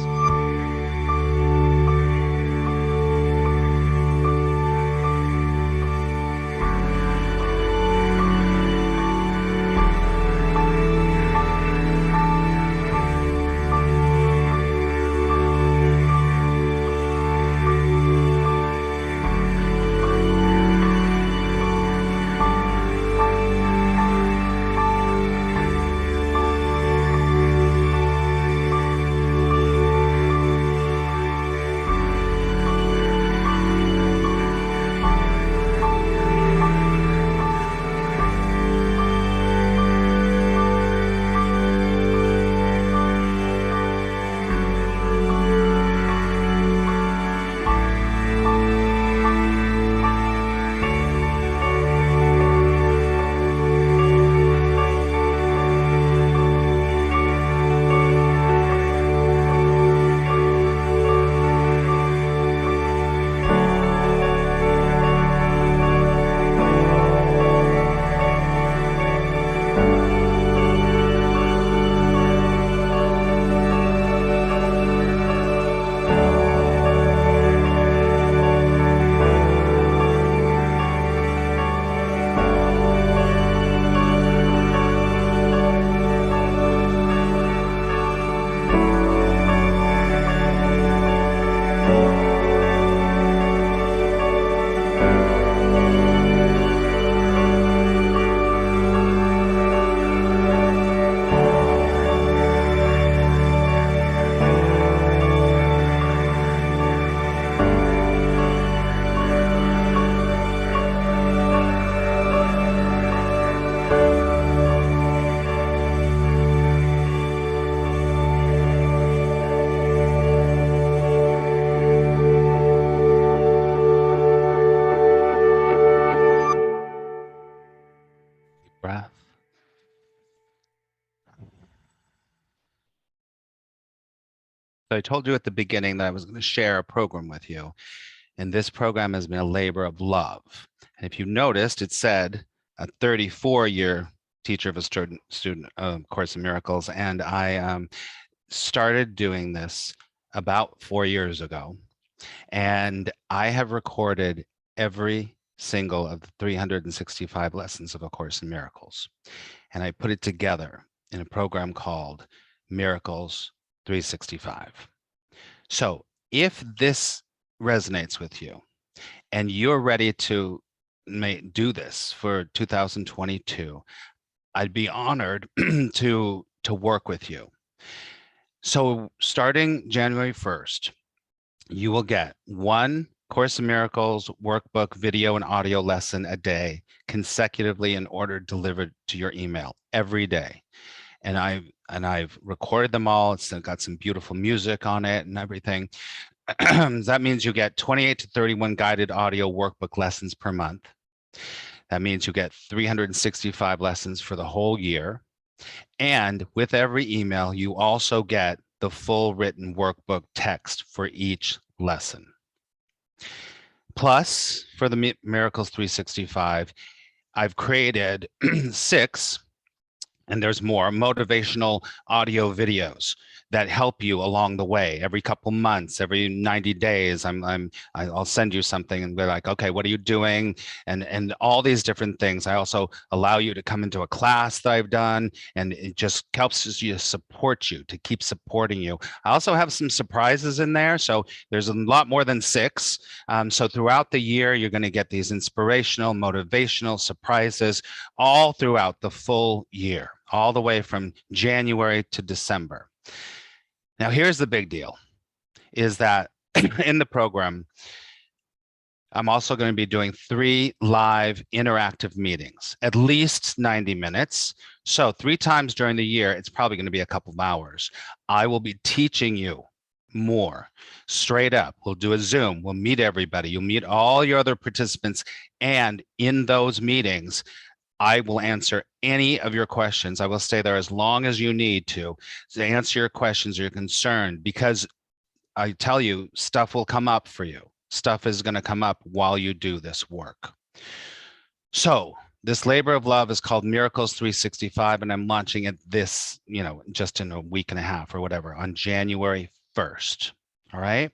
Speaker 1: Breath. So I told you at the beginning that I was going to share a program with you, and this program has been a labor of love. And if you noticed, it said a 34-year teacher of a student of Course in Miracles, and I started doing this about 4 years ago, and I have recorded every single of the 365 lessons of A Course in Miracles, and I put it together in a program called Miracles 365. So if this resonates with you and you're ready to do this for 2022, I'd be honored to work with you. So starting January 1st, you will get one Course in Miracles workbook, video and audio lesson a day, consecutively in order delivered to your email every day. And I've recorded them all. It's got some beautiful music on it and everything. That means you get 28 to 31 guided audio workbook lessons per month. That means you get 365 lessons for the whole year. And with every email, you also get the full written workbook text for each lesson. Plus, for the Miracles 365, I've created 6 And there's more motivational audio videos that help you along the way. Every couple months, every 90 days, I'll send you something and be like, okay, what are you doing? And all these different things. I also allow you to come into a class that I've done, and it just helps you support you, to keep supporting you. I also have some surprises in there. So there's a lot more than 6. So throughout the year, you're going to get these inspirational, motivational surprises all throughout the full year, all the way from January to December. Now, here's the big deal, is that in the program, I'm also going to be doing 3 live interactive meetings, at least 90 minutes. So 3 times during the year, it's probably going to be a couple of hours. I will be teaching you more straight up. We'll do a Zoom. We'll meet everybody. You'll meet all your other participants. And in those meetings, I will answer any of your questions. I will stay there as long as you need to answer your questions or your concern, because I tell you, stuff will come up for you. Stuff is going to come up while you do this work. So this labor of love is called Miracles 365, and I'm launching it this, just in a week and a half or whatever, on January 1st. All right.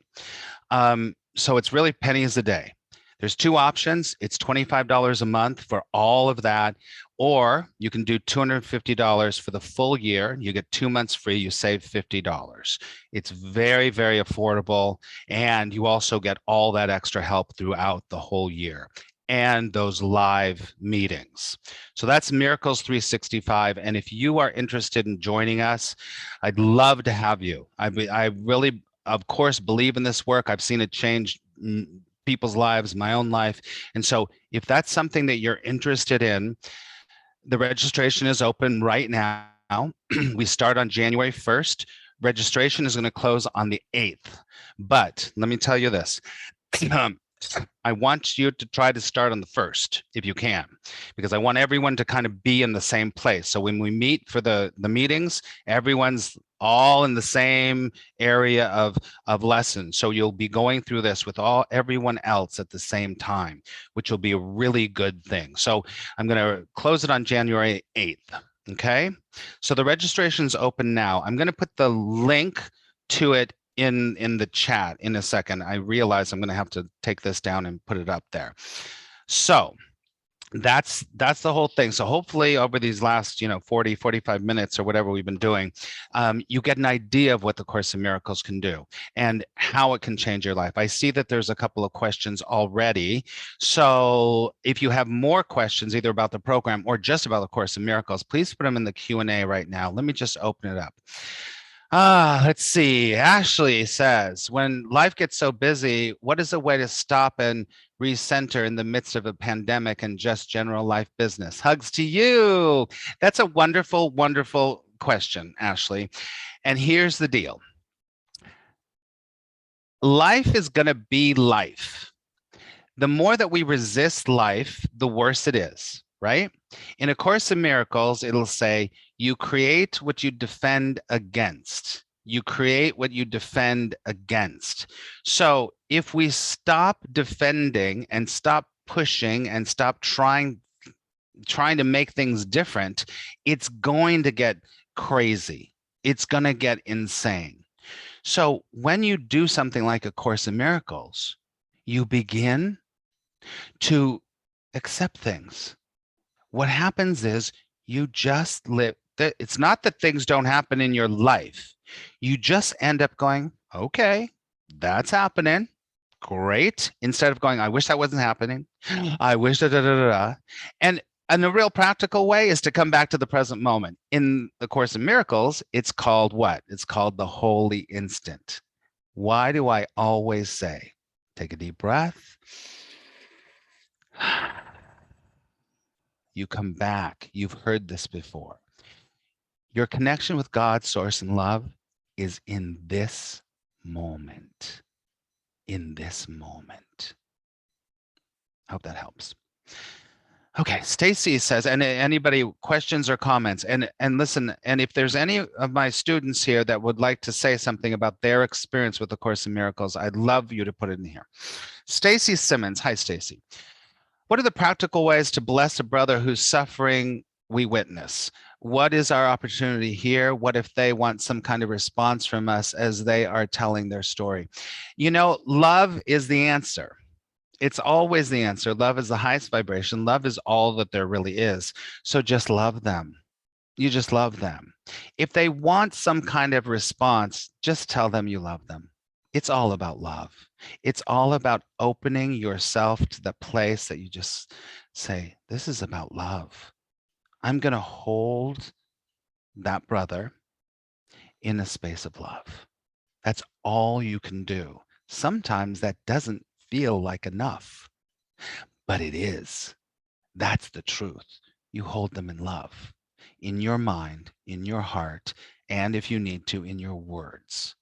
Speaker 1: So it's really pennies a day. There's 2 options. It's $25 a month for all of that, or you can do $250 for the full year. You get 2 months free. You save $50. It's very, very affordable, and you also get all that extra help throughout the whole year and those live meetings. So that's Miracles 365. And if you are interested in joining us, I'd love to have you. I really, of course, believe in this work. I've seen it change people's lives, my own life. And so if that's something that you're interested in, the registration is open right now. We start on January 1st. Registration is going to close on the 8th. But let me tell you this. I want you to try to start on the 1st if you can, because I want everyone to kind of be in the same place. So when we meet for the meetings, everyone's all in the same area of lessons. So you'll be going through this with everyone else at the same time, which will be a really good thing. So I'm going to close it on January 8th. Okay. So the registration's open now. I'm going to put the link to it in the chat in a second. I realize I'm going to have to take this down and put it up there. So that's the whole thing. So hopefully over these last 40 45 minutes or whatever we've been doing, you get an idea of what the Course in Miracles can do and how it can change your life. I see that there's a couple of questions already. So if you have more questions either about the program or just about the Course in Miracles, please put them in the Q&A right now. Let me just open it up. Let's see. Ashley says, when life gets so busy, what is a way to stop and recenter in the midst of a pandemic and just general life business? Hugs to you. That's a wonderful, wonderful question, Ashley. And here's the deal. Life is going to be life. The more that we resist life, the worse it is, right? In A Course in Miracles, it'll say, you create what you defend against. You create what you defend against. So if we stop defending and stop pushing and stop trying to make things different, it's going to get crazy. It's going to get insane. So when you do something like A Course in Miracles, you begin to accept things. What happens is you just live. It's not that things don't happen in your life. You just end up going, okay, that's happening. Great. Instead of going, I wish that wasn't happening. I wish da. And a real practical way is to come back to the present moment. In the Course in Miracles, it's called what? It's called the holy instant. Why do I always say, take a deep breath. You come back. You've heard this before. Your connection with God, source, and love is in this moment. In this moment. I hope that helps. Okay, Stacy says, and anybody questions or comments, and listen, and if there's any of my students here that would like to say something about their experience with the Course in Miracles, I'd love you to put it in here. Stacy Simmons, hi Stacy. What are the practical ways to bless a brother whose suffering we witness? What is our opportunity here? What if they want some kind of response from us as they are telling their story? You know, love is the answer. It's always the answer. Love is the highest vibration. Love is all that there really is. So just love them. You just love them. If they want some kind of response, just tell them you love them. It's all about love. It's all about opening yourself to the place that you just say, this is about love. I'm going to hold that brother in a space of love. That's all you can do. Sometimes that doesn't feel like enough, but it is. That's the truth. You hold them in love, in your mind, in your heart, and if you need to, in your words.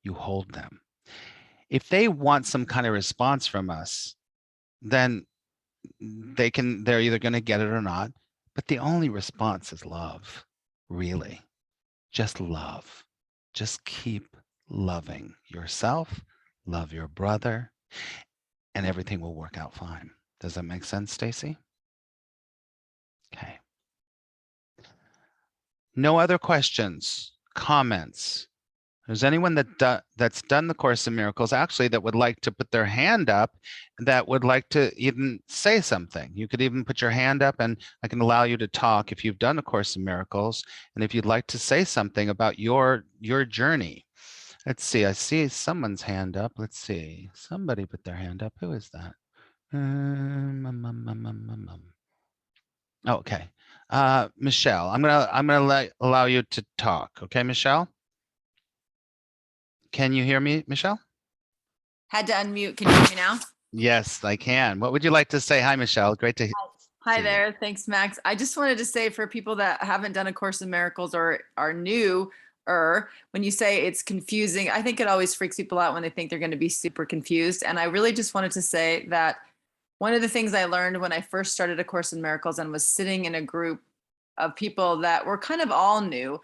Speaker 1: You hold them. If they want some kind of response from us, then they're either going to get it or not, but the only response is love, really. Just love. Just keep loving yourself, love your brother, and everything will work out fine. Does that make sense, Stacy? Okay. No other questions, comments? There's anyone that's done the Course in Miracles actually that would like to put their hand up, that would like to even say something. You could even put your hand up and I can allow you to talk if you've done a Course in Miracles and if you'd like to say something about your journey. Let's see, I see someone's hand up. Let's see, somebody put their hand up. Who is that? Okay, Michelle, I'm gonna allow you to talk. Okay, Michelle? Can you hear me, Michelle?
Speaker 2: Had to unmute. Can you hear me now?
Speaker 1: Yes, I can. What would you like to say? Hi, Michelle. Great to
Speaker 2: Hi there. Thanks, Max. I just wanted to say for people that haven't done A Course in Miracles or are new, when you say it's confusing, I think it always freaks people out when they think they're going to be super confused. And I really just wanted to say that one of the things I learned when I first started A Course in Miracles and was sitting in a group of people that were kind of all new,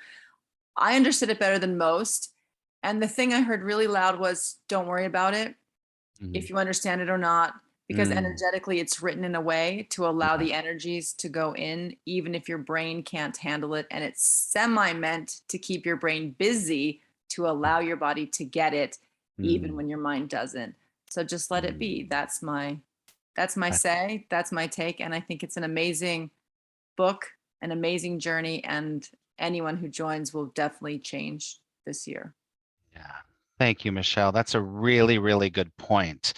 Speaker 2: I understood it better than most. And the thing I heard really loud was, don't worry about it, if you understand it or not, because energetically it's written in a way to allow the energies to go in, even if your brain can't handle it. And it's semi meant to keep your brain busy to allow your body to get it, even when your mind doesn't. So just let it be. That's my say, that's my take. And I think it's an amazing book, an amazing journey. And anyone who joins will definitely change this year.
Speaker 1: Yeah. Thank you, Michelle. That's a really, really good point,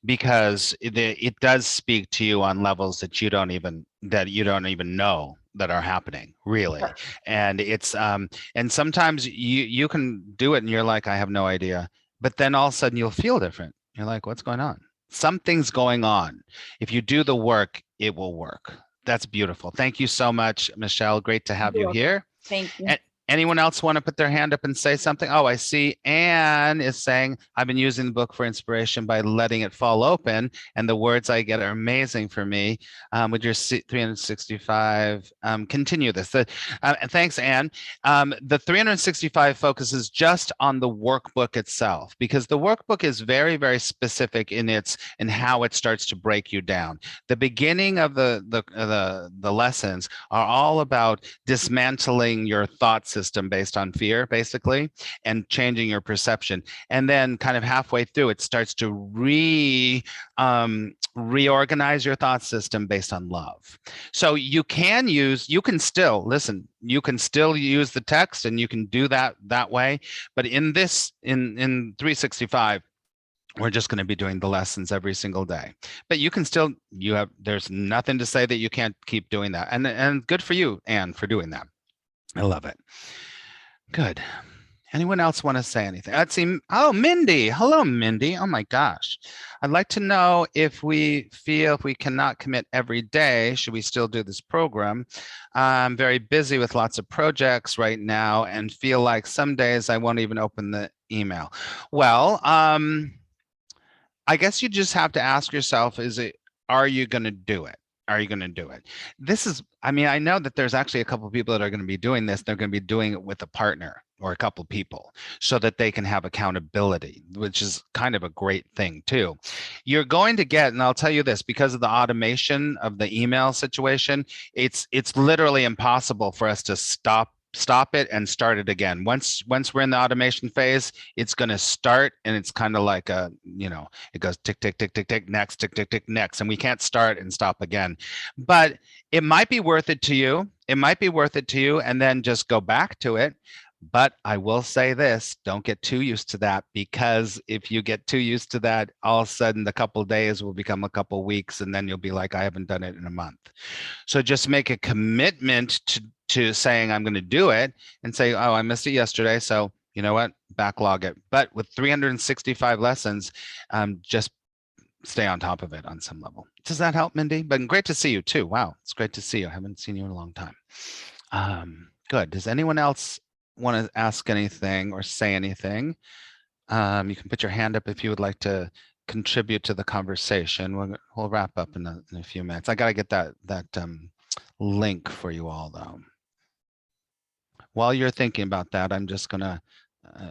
Speaker 1: because it does speak to you on levels that you don't even know that are happening, really. And it's and sometimes you can do it and you're like, I have no idea, but then all of a sudden you'll feel different. You're like, what's going on? Something's going on. If you do the work, it will work. That's beautiful. Thank you so much, Michelle. Great to have you here.
Speaker 2: Thank you.
Speaker 1: Anyone else want to put their hand up and say something? Oh, I see Anne is saying, I've been using the book for inspiration by letting it fall open, and the words I get are amazing for me. With your 365, continue this. Thanks, Anne. The 365 focuses just on the workbook itself, because the workbook is very, very specific in how it starts to break you down. The beginning of the lessons are all about dismantling your thought system based on fear, basically, and changing your perception. And then kind of halfway through, it starts to reorganize your thought system based on love. So you can still use the text and you can do that way. But in 365, we're just going to be doing the lessons every single day. But you can still, there's nothing to say that you can't keep doing that. And good for you, Anne, for doing that. I love it. Good. Anyone else want to say anything? I'd see, oh, Mindy. Hello, Mindy. Oh my gosh. I'd like to know if we feel if we cannot commit every day, should we still do this program? I'm very busy with lots of projects right now and feel like some days I won't even open the email. Well, I guess you just have to ask yourself, are you going to do it? Are you going to do it? I know that there's actually a couple of people that are going to be doing this. They're going to be doing it with a partner, or a couple people so that they can have accountability, which is kind of a great thing too. You're going to get, and I'll tell you this, because of the automation of the email situation, it's literally impossible for us to stop it and start it again. Once we're in the automation phase, it's going to start, and it's kind of like a, it goes tick, tick, tick, tick, tick, next, tick, tick, tick, next, and we can't start and stop again. But it might be worth it to you. It might be worth it to you, and then just go back to it. But I will say this, don't get too used to that, because if you get too used to that, all of a sudden the couple of days will become a couple of weeks, and then you'll be like, I haven't done it in a month. So just make a commitment to saying, I'm going to do it, and say, oh, I missed it yesterday. So you know what, backlog it. But with 365 lessons, just stay on top of it on some level. Does that help, Mindy? But great to see you too. Wow, it's great to see you. I haven't seen you in a long time. Good. Does anyone else want to ask anything or say anything? You can put your hand up if you would like to contribute to the conversation. We'll wrap up in a few minutes. I got to get that link for you all, though. While you're thinking about that, I'm just gonna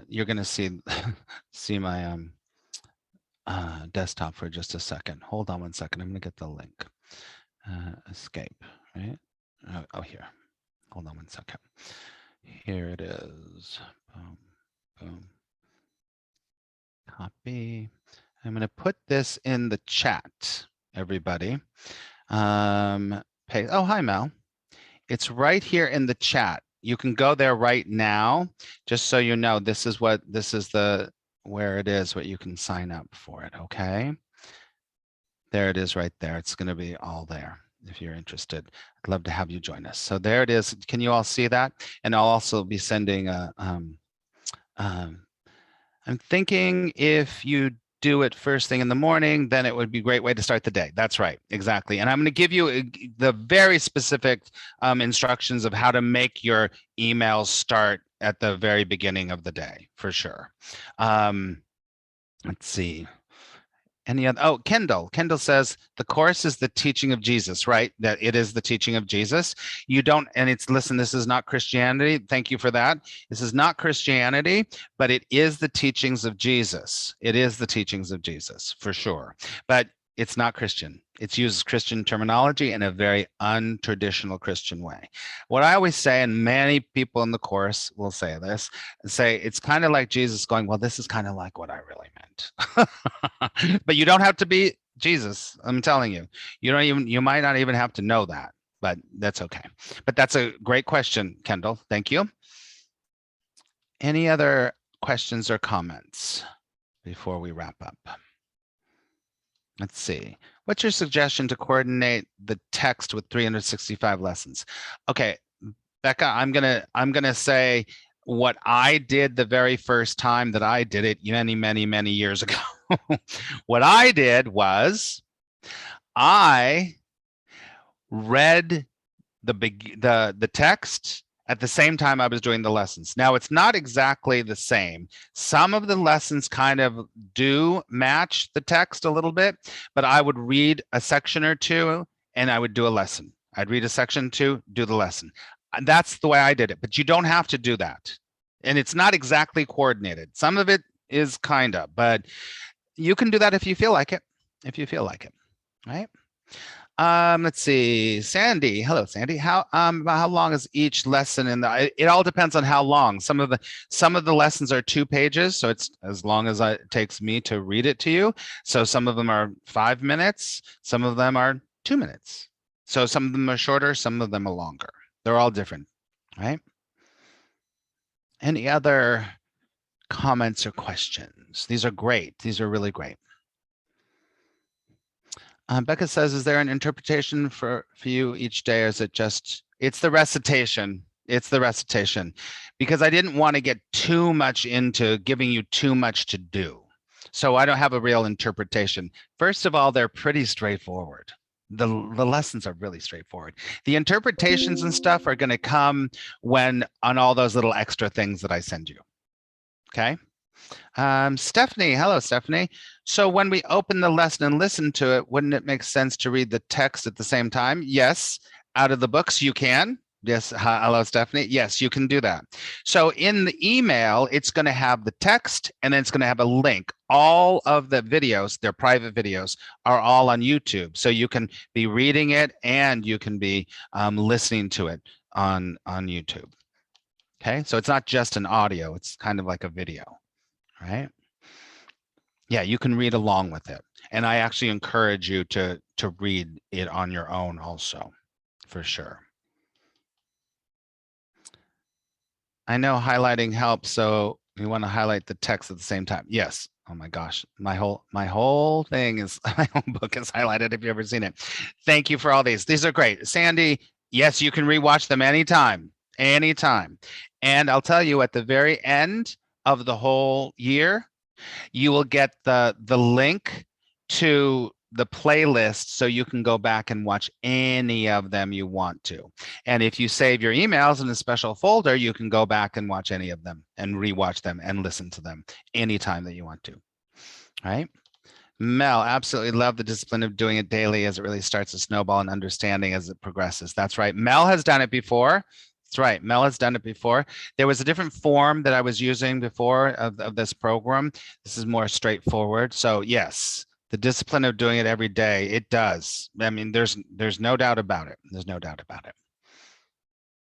Speaker 1: you're gonna see my desktop for just a second. Hold on one second. I'm gonna get the link. Escape, right? Oh, here. Hold on one second. Here it is. Boom, boom. Copy. I'm going to put this in the chat, everybody. Oh, hi, Mel. It's right here in the chat. You can go there right now, just so you know, this is where it is, what you can sign up for it, okay? There it is right there. It's going to be all there if you're interested. I'd love to have you join us. So there it is. Can you all see that? And I'll also be sending I'm thinking if you do it first thing in the morning, then it would be a great way to start the day. That's right, exactly. And I'm going to give you the very specific instructions of how to make your emails start at the very beginning of the day, for sure. Let's see. Any other? Oh, Kendall says the course is the teaching of Jesus, right? That it is the teaching of Jesus. You don't, and listen, this is not Christianity. Thank you for that. This is not Christianity, but it is the teachings of Jesus. It is the teachings of Jesus, for sure. But it's not Christian. It uses Christian terminology in a very untraditional Christian way. What I always say, and many people in the course will say this, it's kind of like Jesus going, well, this is kind of like what I really meant. But you don't have to be Jesus. I'm telling you, you might not even have to know that, but that's okay. But that's a great question, Kendall. Thank you. Any other questions or comments before we wrap up? Let's see. What's your suggestion to coordinate the text with 365 lessons? Okay, Becca, I'm gonna say what I did the very first time that I did it many years ago. What I did was I read the text at the same time I was doing the lessons. Now, it's not exactly the same. Some of the lessons kind of do match the text a little bit, but I would read a section or two and I would do a lesson. I'd read a section or two, do the lesson. That's the way I did it, but you don't have to do that. And it's not exactly coordinated. Some of it is kind of, but you can do that if you feel like it, right? Let's see, Sandy. Hello, Sandy. How long is each lesson in the? It all depends on how long. Some of the lessons are 2 pages, so it's as long as it takes me to read it to you. So some of them are 5 minutes, some of them are 2 minutes. So some of them are shorter, some of them are longer. They're all different, right? Any other comments or questions? These are great. These are really great. Becca says, is there an interpretation for you each day, or is it just, it's the recitation. It's the recitation, because I didn't want to get too much into giving you too much to do. So I don't have a real interpretation. First of all, they're pretty straightforward. The lessons are really straightforward. The interpretations and stuff are going to come on all those little extra things that I send you. Okay. Stephanie, hello, Stephanie. So when we open the lesson and listen to it, wouldn't it make sense to read the text at the same time? Yes, out of the books you can. Yes. Hello, Stephanie. Yes, you can do that. So in the email, it's going to have the text and then it's going to have a link. All of the videos, their private videos, are all on YouTube. So you can be reading it and you can be listening to it on YouTube. Okay. So it's not just an audio, it's kind of like a video, right? Yeah, you can read along with it. And I actually encourage you to read it on your own also, for sure. I know highlighting helps, so we want to highlight the text at the same time. Yes. Oh my gosh, my whole thing is my whole book is highlighted. If you've ever seen it, thank you for all these. These are great, Sandy. Yes, you can rewatch them anytime, anytime. And I'll tell you, at the very end of the whole year, you will get the link to the playlist so you can go back and watch any of them you want to. And if you save your emails in a special folder, you can go back and watch any of them and rewatch them and listen to them anytime that you want to. All right. Mel, absolutely love the discipline of doing it daily, as it really starts to snowball in understanding as it progresses. That's right. Mel has done it before. That's right. Mel has done it before. There was a different form that I was using before of this program. This is more straightforward. So yes, the discipline of doing it every day, it does. I mean, there's no doubt about it. There's no doubt about it.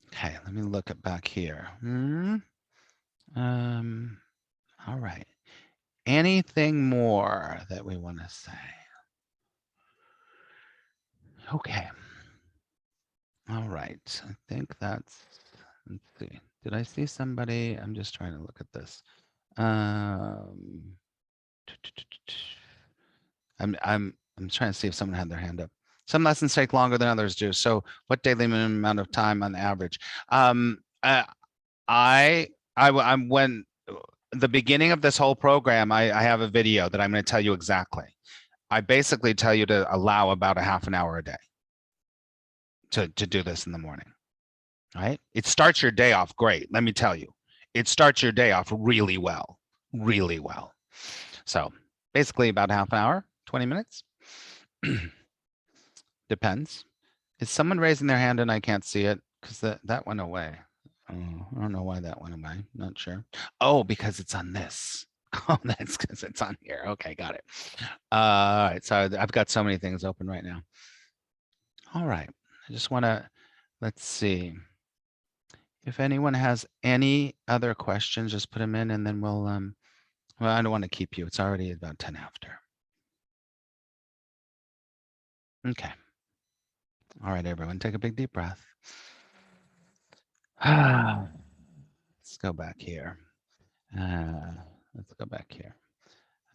Speaker 1: Okay, let me look at back here. All right. Anything more that we want to say? Okay. All right. I think that's, let's see. Did I see somebody? I'm just trying to look at this. I'm trying to see if someone had their hand up. Some lessons take longer than others do. So what daily minimum amount of time on average? I'm when the beginning of this whole program, I have a video that I'm going to tell you exactly. I basically tell you to allow about a half an hour a day to do this in the morning. Right? It starts your day off great. Let me tell you, it starts your day off really well, really well. So basically about half an hour, 20 minutes. Depends. Is someone raising their hand and I can't see it? Because that went away. Oh, I don't know why that went away. Not sure. Oh, because it's on this. Oh, that's because it's on here. Okay, got it. All right. So I've got so many things open right now. All right. I just want to, let's see. If anyone has any other questions, just put them in and then we'll, well, I don't want to keep you. It's already about 10 after. Okay. All right, everyone, take a big deep breath. Let's go back here. Let's go back here.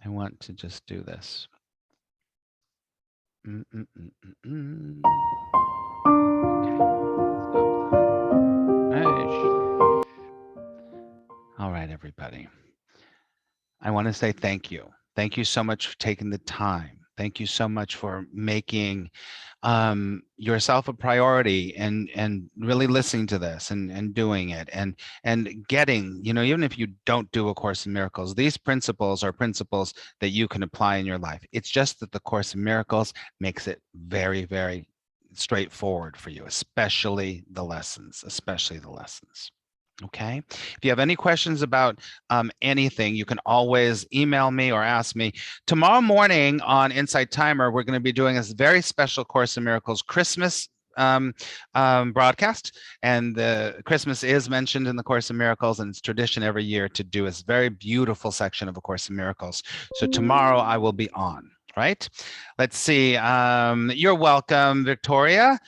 Speaker 1: I want to just do this. Okay. All right, everybody. I want to say thank you. Thank you so much for taking the time. Thank you so much for making yourself a priority and really listening to this and doing it and getting, you know, even if you don't do A Course in Miracles, these principles are principles that you can apply in your life. It's just that the Course in Miracles makes it very, very straightforward for you, especially the lessons, Okay. If you have any questions about anything, you can always email me or ask me. Tomorrow morning on Insight Timer, we're going to be doing this very special Course in Miracles Christmas broadcast. And the Christmas is mentioned in the Course in Miracles, and it's tradition every year to do this very beautiful section of A Course in Miracles. So tomorrow I will be on, right? Let's see. You're welcome, Victoria.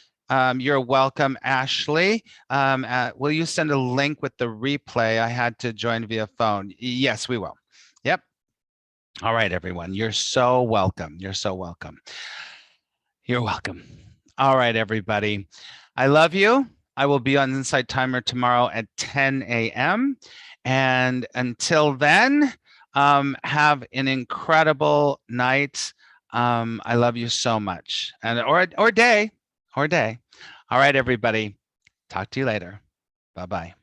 Speaker 1: You're welcome, Ashley. Will you send a link with the replay? I had to join via phone. Yes, we will. Yep. All right, everyone. You're so welcome. You're so welcome. You're welcome. All right, everybody. I love you. I will be on Insight Timer tomorrow at 10 a.m. And until then, have an incredible night. I love you so much. And or day. All right, everybody. Talk to you later. Bye-bye.